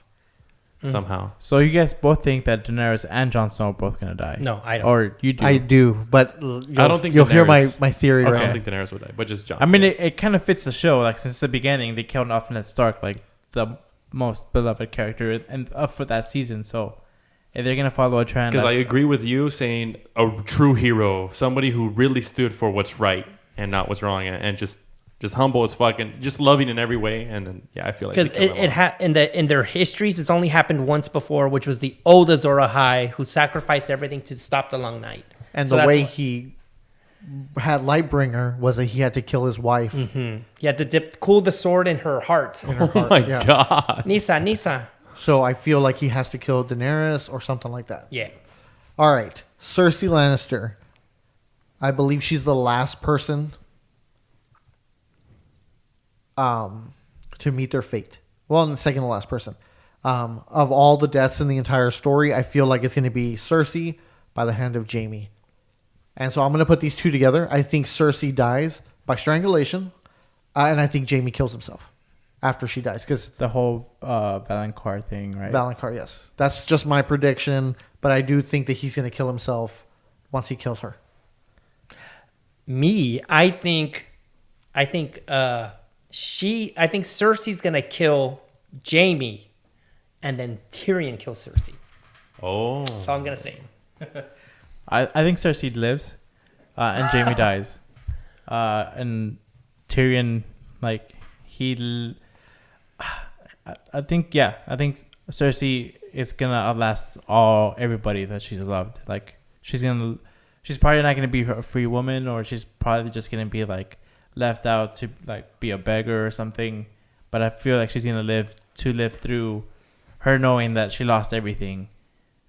somehow. So you guys both think that Daenerys and Jon Snow are both gonna die? No, I don't. Or you do? I do, but I don't think you'll hear my Daenerys- theory. I Right? don't think Daenerys would die, but just Jon. I mean, yes. it kind of fits the show. Like since the beginning, they killed off Ned Stark, like the most beloved character, and up for that season. So if they're gonna follow a trend, Because I agree with you saying a true hero, somebody who really stood for what's right and not what's wrong, and just humble as fucking, just loving in every way. And then I feel like Because in their histories, it's only happened once before, which was the old Azor Ahai who sacrificed everything to stop the Long Night. And So the that's way what- he had Lightbringer was that he had to kill his wife. He had to cool the sword in her heart. oh my yeah. god, Nisa. So I feel like he has to kill Daenerys or something like that. Yeah. All right, Cersei Lannister. I believe she's the last person to meet their fate. Well, the second to last person. Of all the deaths in the entire story, I feel like it's going to be Cersei by the hand of Jaime. And so I'm going to put these two together. I think Cersei dies by strangulation, and I think Jaime kills himself after she dies. Because the whole Valonqar thing, right? Valonqar, yes. That's just my prediction, but I do think that he's going to kill himself once he kills her. I think Cersei's gonna kill Jaime, and then Tyrion kills Cersei. oh, That's all I'm gonna say. I think Cersei lives, and Jaime dies, and Tyrion I think Cersei is gonna outlast everybody that she's loved. Like she's probably not gonna be a free woman, or she's probably just gonna be like left out to like be a beggar or something. But I feel like she's gonna live through her knowing that she lost everything,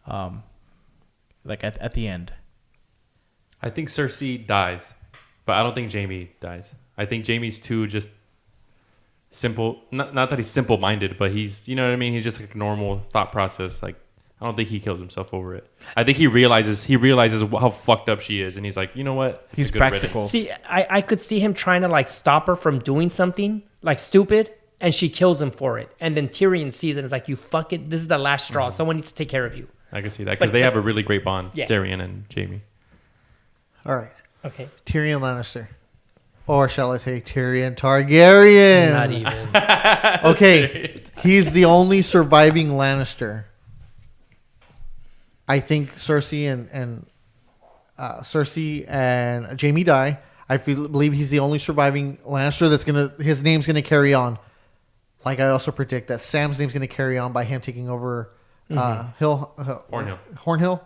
like at the end. I think Cersei dies, but I don't think Jaime dies. I think Jaime's too just simple. Not that he's simple-minded, but he's, you know what I mean. He's just like a normal thought process. Like I don't think he kills himself over it. I think he realizes how fucked up she is, and he's like, you know what? It's He's a good practical. riddance. See, I could see him trying to like stop her from doing something like stupid, and she kills him for it. And then Tyrion sees it and is like, you fuck it. This is the last straw. Someone needs to take care of you. I can see that because they have a really great bond, Yeah. Tyrion and Jaime. All right. Okay. Tyrion Lannister. Or shall I say Tyrion Targaryen? Not even. Okay. He's the only surviving Lannister. I think Cersei and Jaime die. Believe he's the only surviving Lannister that's his name's gonna carry on. Like I also predict that Sam's name's gonna carry on by him taking over Hornhill.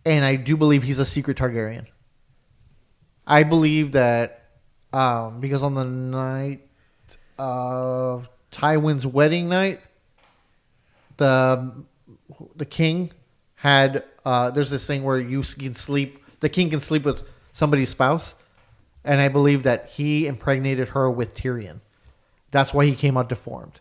And I do believe he's a secret Targaryen. I believe that because on the night of Tywin's wedding night, the king had there's this thing where you can sleep. The king can sleep with somebody's spouse, and I believe that he impregnated her with Tyrion. That's why he came out deformed.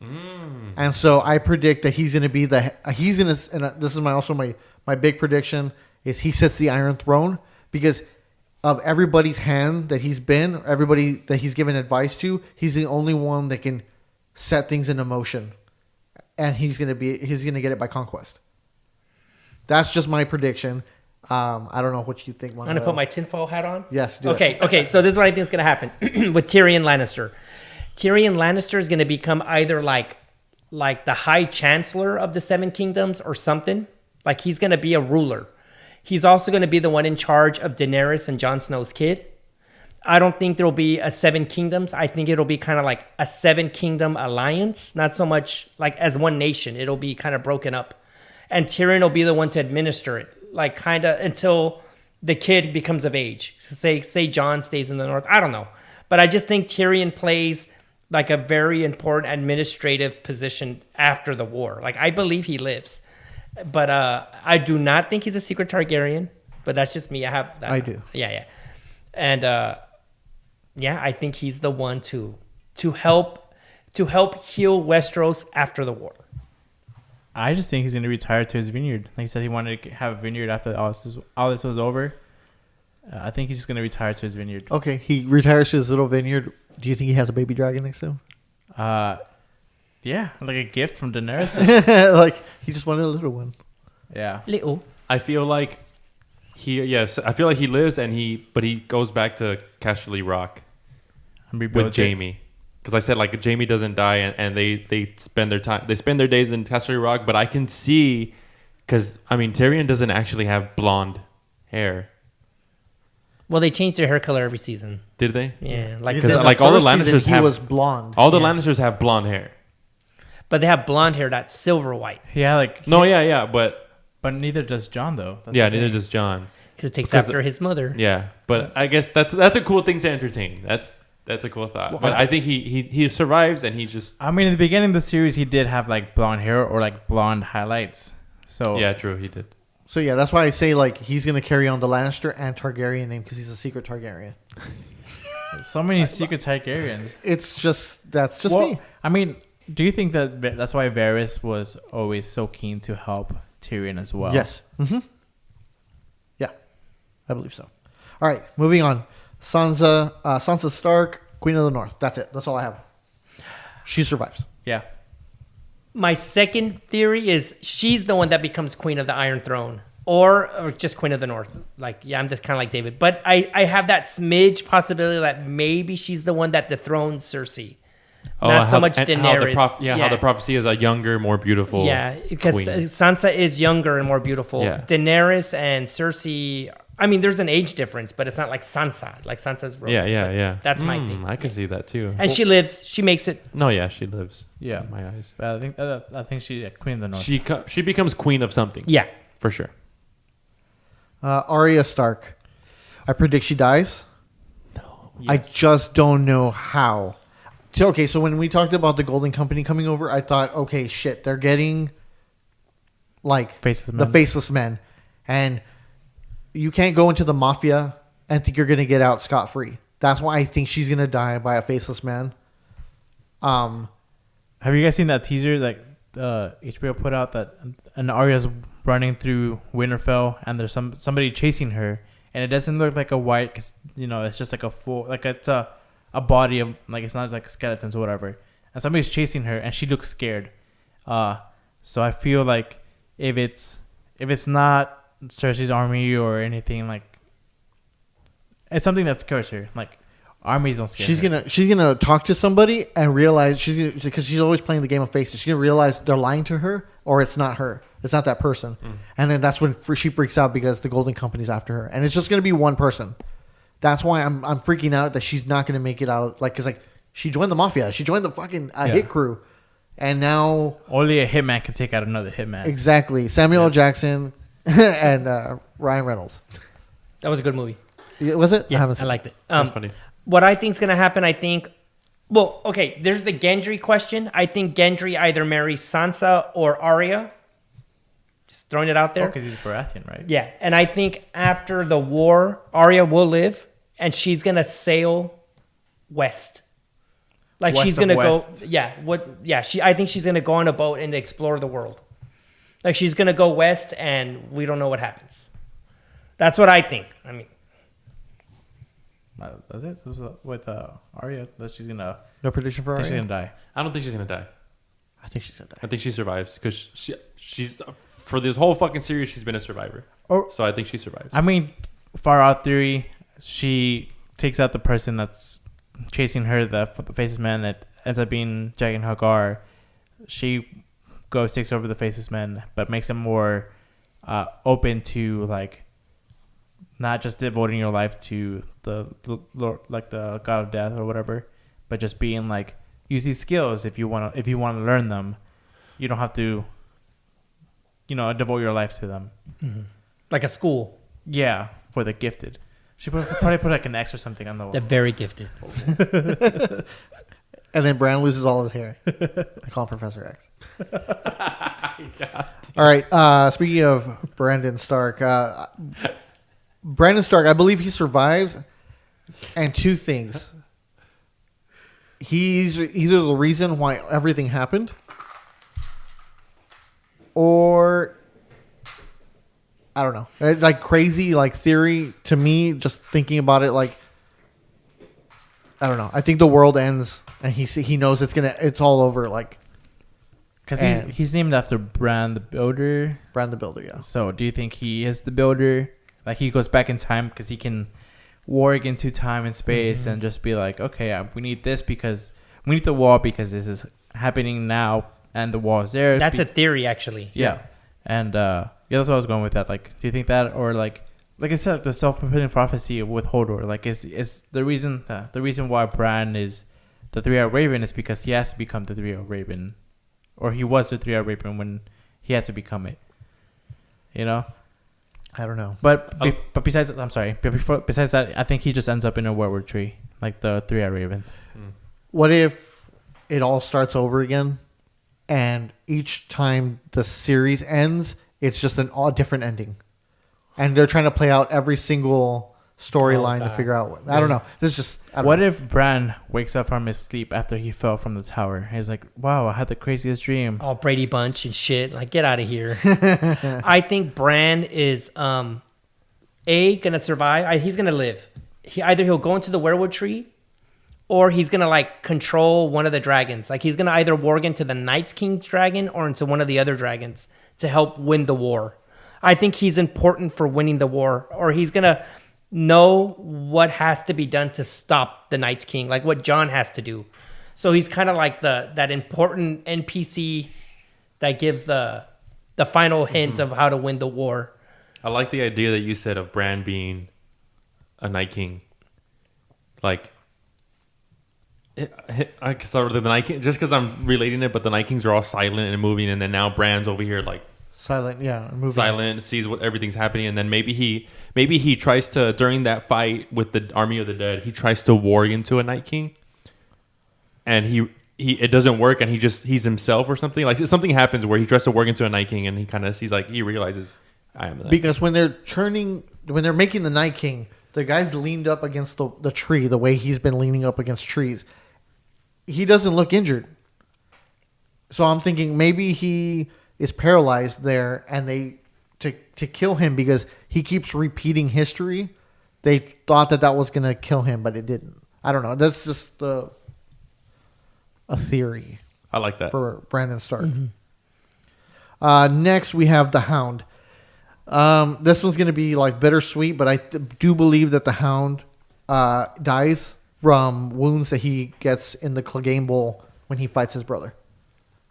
And so I predict that he's going to be and this is my big prediction is he sits the Iron Throne because of everybody's hand that he's been, everybody that he's given advice to, he's the only one that can set things into motion, and he's going to get it by conquest. That's just my prediction. I don't know what you think. I'm going to put my tinfoil hat on. Yes. Do okay. it. Okay. So this is what I think is going to happen with Tyrion Lannister. Tyrion Lannister is going to become either like the High Chancellor of the Seven Kingdoms or something. Like he's going to be a ruler. He's also going to be the one in charge of Daenerys and Jon Snow's kid. I don't think there'll be a Seven Kingdoms. I think it'll be kind of like a Seven Kingdom alliance. Not so much like as one nation. It'll be kind of broken up. And Tyrion will be the one to administer it. Like kind of until the kid becomes of age. So say Jon stays in the north. I don't know. But I just think Tyrion plays like a very important administrative position after the war. Like I believe he lives. But I do not think he's a secret Targaryen. But that's just me. I have that. I do. Yeah. And I think he's the one to help heal Westeros after the war. I just think he's going to retire to his vineyard. Like he said, he wanted to have a vineyard after all this was over. I think he's just going to retire to his vineyard. Okay, he retires to his little vineyard. Do you think he has a baby dragon next to him? Yeah, like a gift from Daenerys. Like he just wanted a little one. Yeah. Little. I feel like he lives but he goes back to Casterly Rock with Jaime. Because I said like Jaime doesn't die and they spend their days in Casterly Rock, but I can see because I mean Tyrion doesn't actually have blonde hair. Well, they changed their hair color every season. Did they? Yeah, Because like all the Lannisters he was blonde. All the Lannisters have blonde hair. but they have blonde hair that's silver white Yeah, like But neither does Jon though. That's yeah, the neither thing. does Jon. because it takes after his mother. Yeah, but I guess that's a cool thing to entertain. That's a cool thought. But I think he survives and he just I mean, in the beginning of the series, he did have like blonde hair or like blonde highlights. So yeah, true, he did. So yeah, that's why I say like he's gonna carry on the Lannister and Targaryen name because he's a secret Targaryen. so many secret Targaryens. It's just me. I mean, do you think that's why Varys was always so keen to help Tyrion as well? Yes. Mm-hmm. Yeah, I believe so. All right, moving on. Sansa Stark, Queen of the North. That's it. That's all I have. She survives. Yeah. My second theory is she's the one that becomes Queen of the Iron Throne. Or just Queen of the North. Like, yeah, I'm just kind of like David. But I have that smidge possibility that maybe she's the one that dethrones Cersei. Not so much Daenerys. How the prophecy is a younger, more beautiful because queen. Sansa is younger and more beautiful. Yeah. Daenerys and Cersei... I mean, there's an age difference, but it's not like Sansa. Like Sansa's Roman. Yeah. That's my thing. I can see that too. And she lives. She makes it. No, yeah, she lives. Yeah. In my eyes. I think she's Queen of the North. She becomes queen of something. Yeah. For sure. Arya Stark. I predict she dies. No. Yes. I just don't know how. Okay, so when we talked about the Golden Company coming over, I thought, okay, shit, they're getting like the faceless men. And you can't go into the mafia and think you're going to get out scot-free. That's why I think she's going to die by a faceless man. Have you guys seen that teaser that HBO put out that an Arya's running through Winterfell and there's somebody chasing her and it doesn't look like a wight because it's just like a full like it's a body of like it's not like skeletons or whatever and somebody's chasing her and she looks scared. So I feel like if it's not Cersei's army or anything like it's something that scares her. Like armies don't scare her. She's gonna talk to somebody and realize because she's always playing the game of faces. She's gonna realize they're lying to her or it's not her. It's not that person. And then that's when she freaks out because the Golden Company's after her and it's just gonna be one person. That's why I'm freaking out that she's not gonna make it out. Like because like she joined the mafia. She joined the fucking hit crew, and now only a hitman can take out another hitman. Exactly. Samuel L. Jackson. And Ryan Reynolds. That was a good movie. Was it? Yeah, haven't I seen liked it. That's funny. What I think's gonna happen, well, okay, there's the Gendry question. I think Gendry either marries Sansa or Arya. Just throwing it out there. Because he's Baratheon, right? Yeah, and I think after the war, Arya will live, and she's gonna sail west. Like West she's of gonna go. West. Yeah. I think she's gonna go on a boat and explore the world. Like she's gonna go west, and we don't know what happens. That's what I think. I mean, That's it. It was, with Arya, that she's gonna. No prediction for I think she's Arya? gonna die. I don't think she's gonna die. I think she's gonna die. I think she survives because she's for this whole fucking series she's been a survivor. Or So I think she survives. I mean, far out theory, she takes out the person that's chasing her, the faceless man that ends up being Jack and Hagar. She takes over the faceless man, but makes him more open to like not just devoting your life to the Lord, like the god of death or whatever, but just being like use these skills if you want to learn them. You don't have to, devote your life to them. like a school. Yeah, for the gifted. She probably put like an X or something on the wall. They're very gifted. And then Bran loses all his hair. I call him Professor X. All right. Speaking of Brandon Stark, I believe he survives. And two things. He's either the reason why everything happened, or I don't know, like crazy like theory to me. Just thinking about it, like I don't know. I think the world ends, and he knows it's all over. Like because he's named after Bran the Builder. Bran the Builder, yeah. So do you think he is the builder? Like he goes back in time because he can work into time and space and just be like, okay, we need this because we need the wall because this is happening now and the wall is there. That's a theory, actually. Yeah. And that's what I was going with that. Like, do you think that, or like I said, the self-fulfilling prophecy with Hodor, like is the reason why Bran is the three-eyed raven is because he has to become the three-eyed raven, or he was the three-eyed raven when he had to become it. I don't know. But besides, I'm sorry. But besides that, I think he just ends up in a werewolf tree, like the three-eyed raven. What if it all starts over again, and each time the series ends, it's just a different ending, and they're trying to play out every single storyline to figure out what. I don't know. This is just. What if Bran wakes up from his sleep after he fell from the tower? He's like, "Wow, I had the craziest dream." All Brady Bunch and shit. Like, get out of here. I think Bran is gonna survive. He's gonna live. He'll go into the werewolf tree, or he's gonna like control one of the dragons. Like he's gonna either warg into the Night's King's dragon or into one of the other dragons to help win the war. I think he's important for winning the war, or he's gonna know what has to be done to stop the Night's King, like what Jon has to do. So he's kind of like that important NPC that gives the final hints of how to win the war. I like the idea that you said of Bran being a Night King. Like, the Night King, just because I'm relating it, but the Night Kings are all silent and moving, and then now Bran's over here like Silent, yeah. Moving. Silent, sees what everything's happening, and then maybe he tries to, during that fight with the army of the dead, he tries to warg into a Night King, and he it doesn't work, and he's himself or something. Like something happens where he tries to warg into a Night King, and he realizes I am the Night because when they're making the Night King, the guy's leaned up against the tree the way he's been leaning up against trees. He doesn't look injured, so I'm thinking maybe he is paralyzed there, and they to kill him because he keeps repeating history. They thought that was going to kill him, but it didn't. I don't know. That's just a theory. I like that for Brandon Stark. Next, we have the Hound. This one's going to be like bittersweet, but I do believe that the Hound dies from wounds that he gets in the Clegane Bowl when he fights his brother.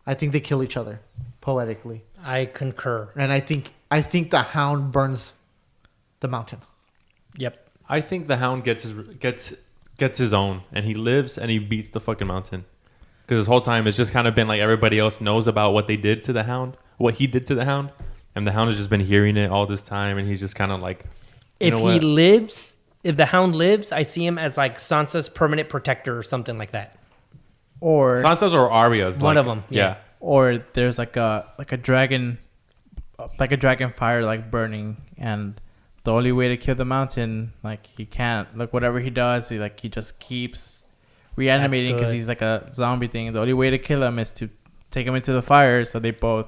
I think they kill each other poetically. I concur. And I think the Hound burns the mountain. Yep. I think the Hound gets his own, and he lives and he beats the fucking mountain. Because this whole time it's just kind of been like everybody else knows about what they did to the Hound, what he did to the Hound, and the Hound has just been hearing it all this time, and he's just kind of like, if he lives, if the Hound lives, I see him as like Sansa's permanent protector or something like that. Or Sansa's or Arya's. One of them, yeah. or there's like a dragon fire like burning, and the only way to kill the mountain, like he can't, like whatever he does, he just keeps reanimating because he's like a zombie thing. The only way to kill him is to take him into the fire. So they both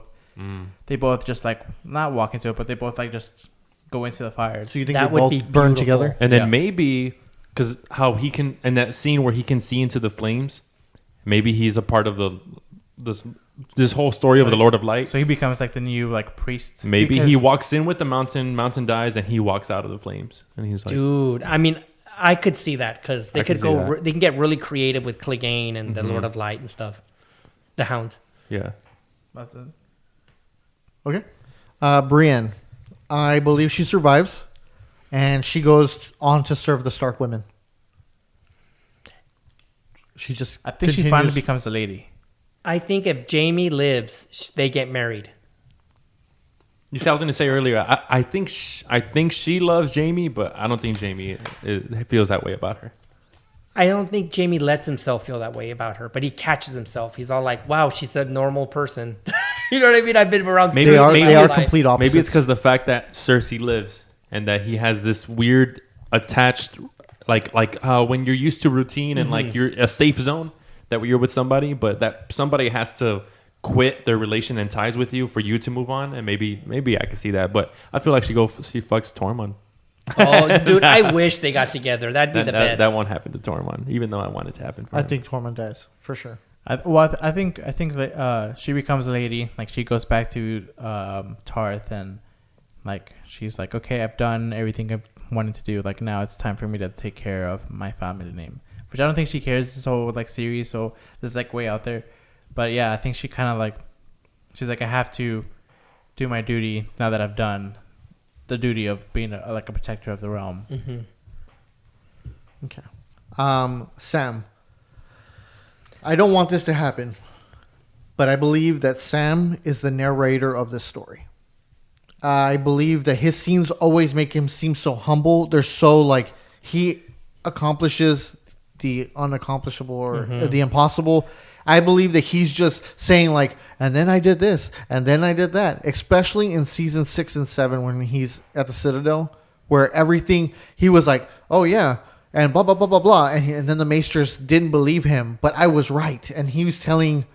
just like not walk into it, but they both like just go into the fire. So you think That they would both be burn beautiful. together? And then Yeah. maybe, because how he can, in that scene where he can see into the flames, maybe he's a part of this whole story of the Lord of Light. So he becomes like the new like priest. Maybe because- he walks in with the mountain dies, and he walks out of the flames. And he's like, Dude, I mean, I could see that because they I could can see go. that. They can get really creative with Clegane and the Lord of Light and stuff. The Hound. yeah. That's it. Okay. Brienne, I believe she survives, and she goes on to serve the Stark women. She just I think she continues- finally becomes a lady. I think if Jamie lives, they get married. You see, I was going to say earlier, I think she loves Jamie, but I don't think Jamie feels that way about her. I don't think Jamie lets himself feel that way about her, but he catches himself. He's all like, "Wow, she's a normal person." You know what I mean? I've been around. Maybe They are, Cersei they my are life. complete opposites. Maybe it's because the fact that Cersei lives and that he has this weird attached, like how when you're used to routine and like you're a safe zone that you're with somebody, but that somebody has to quit their relation and ties with you for you to move on. And maybe I can see that, but I feel like she fucks Tormund. Oh, dude, I wish they got together. That'd be the best. That won't happen to Tormund, even though I want it to happen. For I him. think Tormund dies for sure. I think that she becomes a lady. Like she goes back to Tarth, and like she's like, okay, I've done everything I wanted to do. Like now it's time for me to take care of my family name, which I don't think she cares this whole like series. So this is like way out there. But yeah, I think she kind of like, she's like, I have to do my duty now that I've done the duty of being a protector of the realm. Mm-hmm. Okay. Sam. I don't want this to happen, but I believe that Sam is the narrator of this story. I believe that his scenes always make him seem so humble. They're so like he accomplishes the unaccomplishable or the impossible. I believe that he's just saying like, and then I did this, and then I did that. Especially in season 6 and 7 when he's at the Citadel, where everything he was like, oh yeah, and blah blah blah blah blah, and then the Maesters didn't believe him, but I was right, and he was telling.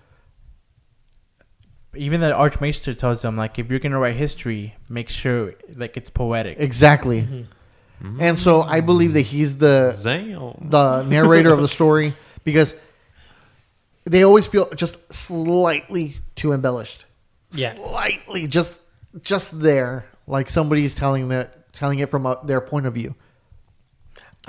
Even the Archmaester tells him like, if you're gonna write history, make sure like it's poetic. Exactly. And so I believe that he's the narrator of the story because they always feel just slightly too embellished. Yeah. Slightly, just there, like somebody's telling it from their point of view.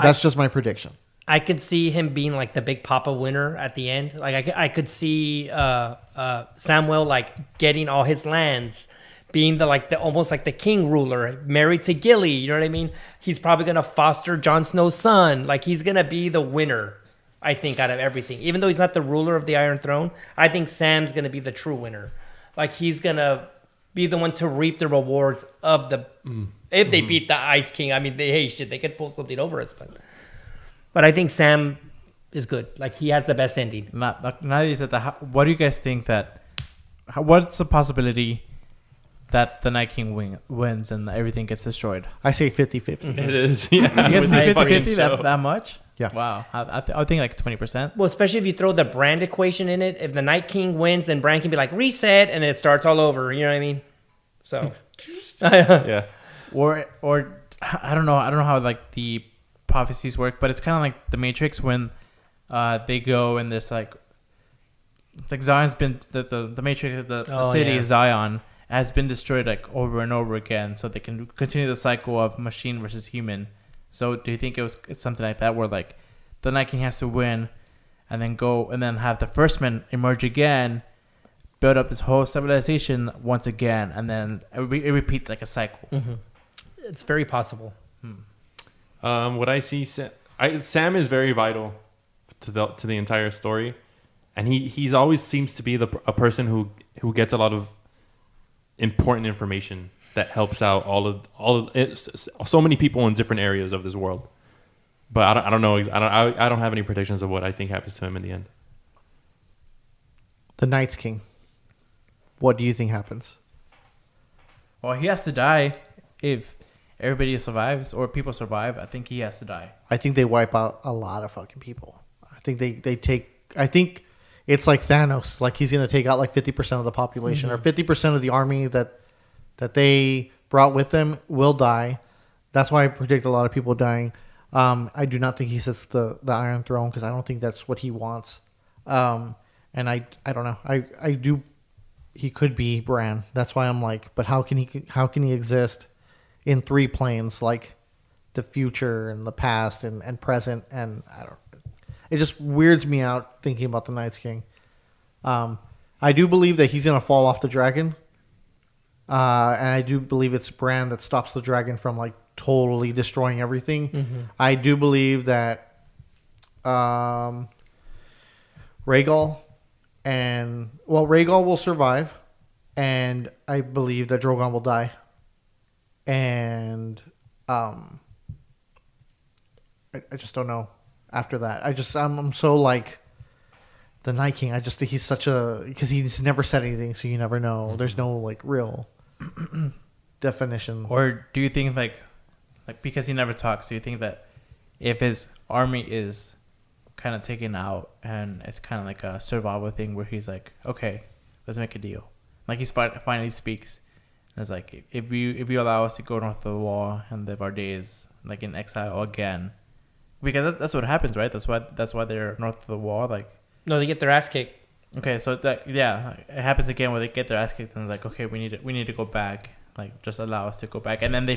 That's just my prediction. I could see him being like the big Papa winner at the end. Like I could see Samwell like getting all his lands, being almost like the king ruler, married to Gilly. You know what I mean? He's probably gonna foster Jon Snow's son. Like he's gonna be the winner, I think, out of everything. Even though he's not the ruler of the Iron Throne, I think Sam's gonna be the true winner. Like he's gonna be the one to reap the rewards of the if they beat the Ice King. I mean, they could pull something over us, but I think Sam is good. Like he has the best ending. Now that you said that, what do you guys think what's the possibility that the Night King wins and everything gets destroyed? I say 50-50. It is. Yeah. You guys think With this 50-50 show. that much? Yeah. Wow. I would think like 20%. Well, especially if you throw the Brand equation in it. If the Night King wins, then Brand can be like reset, and it starts all over. You know what I mean? So, Yeah. Or I don't know how like the prophecies work, but it's kind of like the Matrix when they go and there's like Zion's been the Matrix, the city Zion has been destroyed like over and over again, so they can continue the cycle of machine versus human. So do you think it's something like that where like the Night King has to win and then go and then have the First Men emerge again, build up this whole civilization once again, and then it repeats like a cycle? it's very possible. What I see, Sam is very vital to the entire story, and he's always seems to be a person who gets a lot of important information that helps out all of so many people in different areas of this world. But I don't know. I don't have any predictions of what I think happens to him in the end. The Night's King. What do you think happens? Well, he has to die if everybody survives or people survive. I think he has to die. I think they wipe out a lot of fucking people. I think they take. I think it's like Thanos. Like he's gonna take out like 50% of the population or 50% of the army that they brought with them will die. That's why I predict a lot of people dying. I do not think he sits the Iron Throne because I don't think that's what he wants. And I don't know. I do. He could be Bran. That's why I'm like, but how can he exist in 3 planes, like the future and the past and present? And I don't. It just weirds me out thinking about the Night's King. I do believe that he's gonna fall off the dragon. And I do believe it's Bran that stops the dragon from like totally destroying everything. Mm-hmm. I do believe that Rhaegal will survive, and I believe that Drogon will die. And I just don't know after that. I'm so like the Night King. I just think he's because he's never said anything, so you never know. Mm-hmm. There's no like real definition. Or do you think like because he never talks, do you think that if his army is kind of taken out and it's kind of like a survival thing where he's like, okay, let's make a deal. Like he finally speaks. And it's like, if you allow us to go north of the wall and live our days like in exile again, because that's what happens, right? That's why they're north of the wall. Like, no, they get their ass kicked. Okay, so it happens again where they get their ass kicked and it's like, okay, we need to go back. Like, just allow us to go back, and then they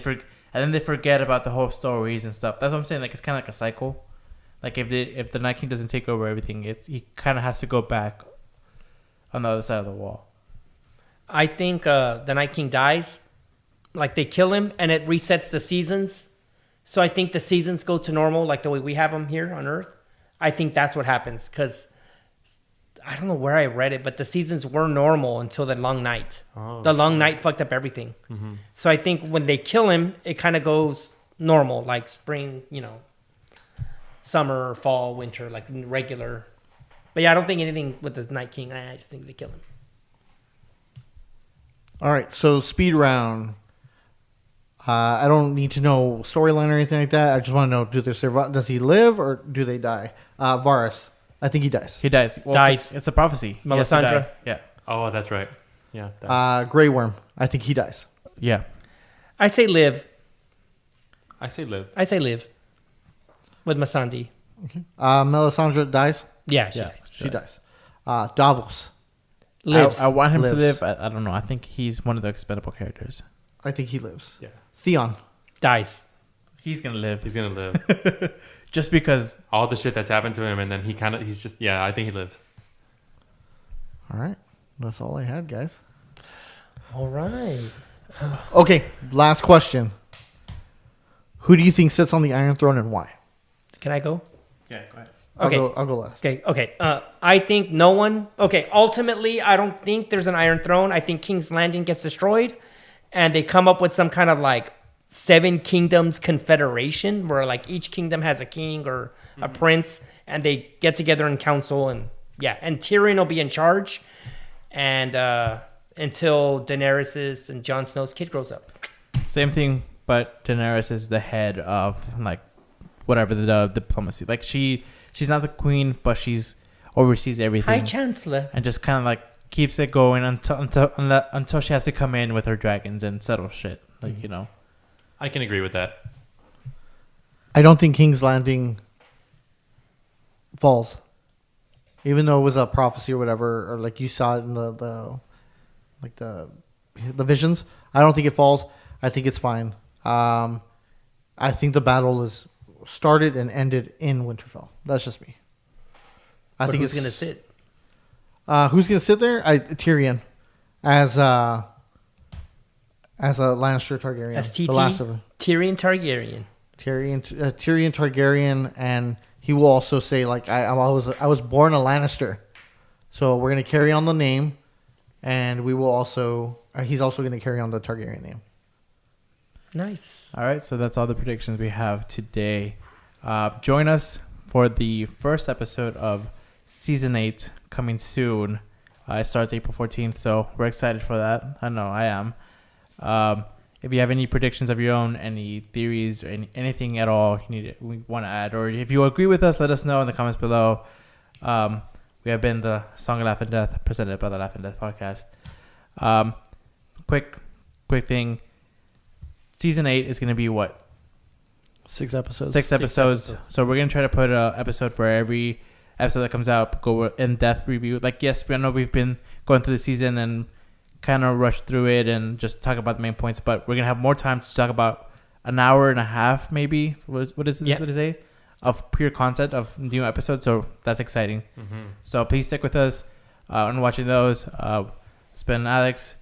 forget about the whole stories and stuff. That's what I'm saying. Like, it's kind of like a cycle. Like if the Night King doesn't take over everything, he kind of has to go back on the other side of the wall. I think the Night King dies, like they kill him, and it resets the seasons. So I think the seasons go to normal, like the way we have them here on Earth. I think that's what happens because I don't know where I read it, but the seasons were normal until the long night. Oh, the long night fucked up everything. Mm-hmm. So I think when they kill him, it kind of goes normal, like spring, summer, fall, winter, like regular. But yeah, I don't think anything with the Night King. I just think they kill him. All right, so speed round. I don't need to know storyline or anything like that. I just want to know, do they survive? Does he live or do they die? Varys, I think he dies. He dies. Well, dies. It's a prophecy. Melisandre. Yeah. Oh, that's right. Yeah. Grey Worm, I think he dies. Yeah. I say live. I say live. With Missandei. Okay. Melisandre dies. Yeah, She dies. Davos lives. I want him to live. I don't know. I think he's one of the expendable characters. I think he lives. Yeah. Theon dies. He's gonna live. Just because all the shit that's happened to him, and then he's just I think he lives. All right, that's all I had, guys. All right. Okay, last question. Who do you think sits on the Iron Throne and why? Can I go? Yeah, go ahead. I'll go last. Okay. I think no one. Okay, ultimately, I don't think there's an Iron Throne. I think King's Landing gets destroyed, and they come up with some kind of like 7 kingdoms confederation where like each kingdom has a king or a prince, and they get together in council, and Tyrion will be in charge, and until Daenerys and Jon Snow's kid grows up. Same thing, but Daenerys is the head of like whatever the diplomacy. Like she's not the queen, but she's oversees everything. High Chancellor, and just kind of like keeps it going until she has to come in with her dragons and settle shit. Like I can agree with that. I don't think King's Landing falls, even though it was a prophecy or whatever, or like you saw it in the visions. I don't think it falls. I think it's fine. I think the battle is started and ended in Winterfell. That's just me. I think who's gonna sit? Who's gonna sit there? Tyrion, as a Lannister Targaryen, as TT, the last of them. Tyrion Targaryen. Tyrion Targaryen, and he will also say like I was born a Lannister, so we're gonna carry on the name, and we will also he's also gonna carry on the Targaryen name. Nice. All right, so that's all the predictions we have today. Join us for the first episode of Season 8 coming soon. It starts April 14th, so we're excited for that. I know I am. If you have any predictions of your own, any theories, or anything at all we want to add, or if you agree with us, let us know in the comments below. We have been the Song of Laugh and Death, presented by the Laugh and Death podcast. Quick thing. Season 8 is going to be what? 6 episodes. 6 episodes. So we're going to try to put an episode for every episode that comes out, go in-depth review. Like, yes, I know we've been going through the season and kind of rush through it and just talk about the main points, but we're going to have more time to talk about an hour and a half, maybe. What is this? Yeah. What is it? Of pure content of new episodes. So that's exciting. Mm-hmm. So please stick with us on watching those. It's been Alex,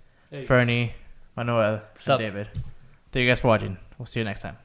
Fernie, Manuel, and David. Thank you guys for watching. We'll see you next time.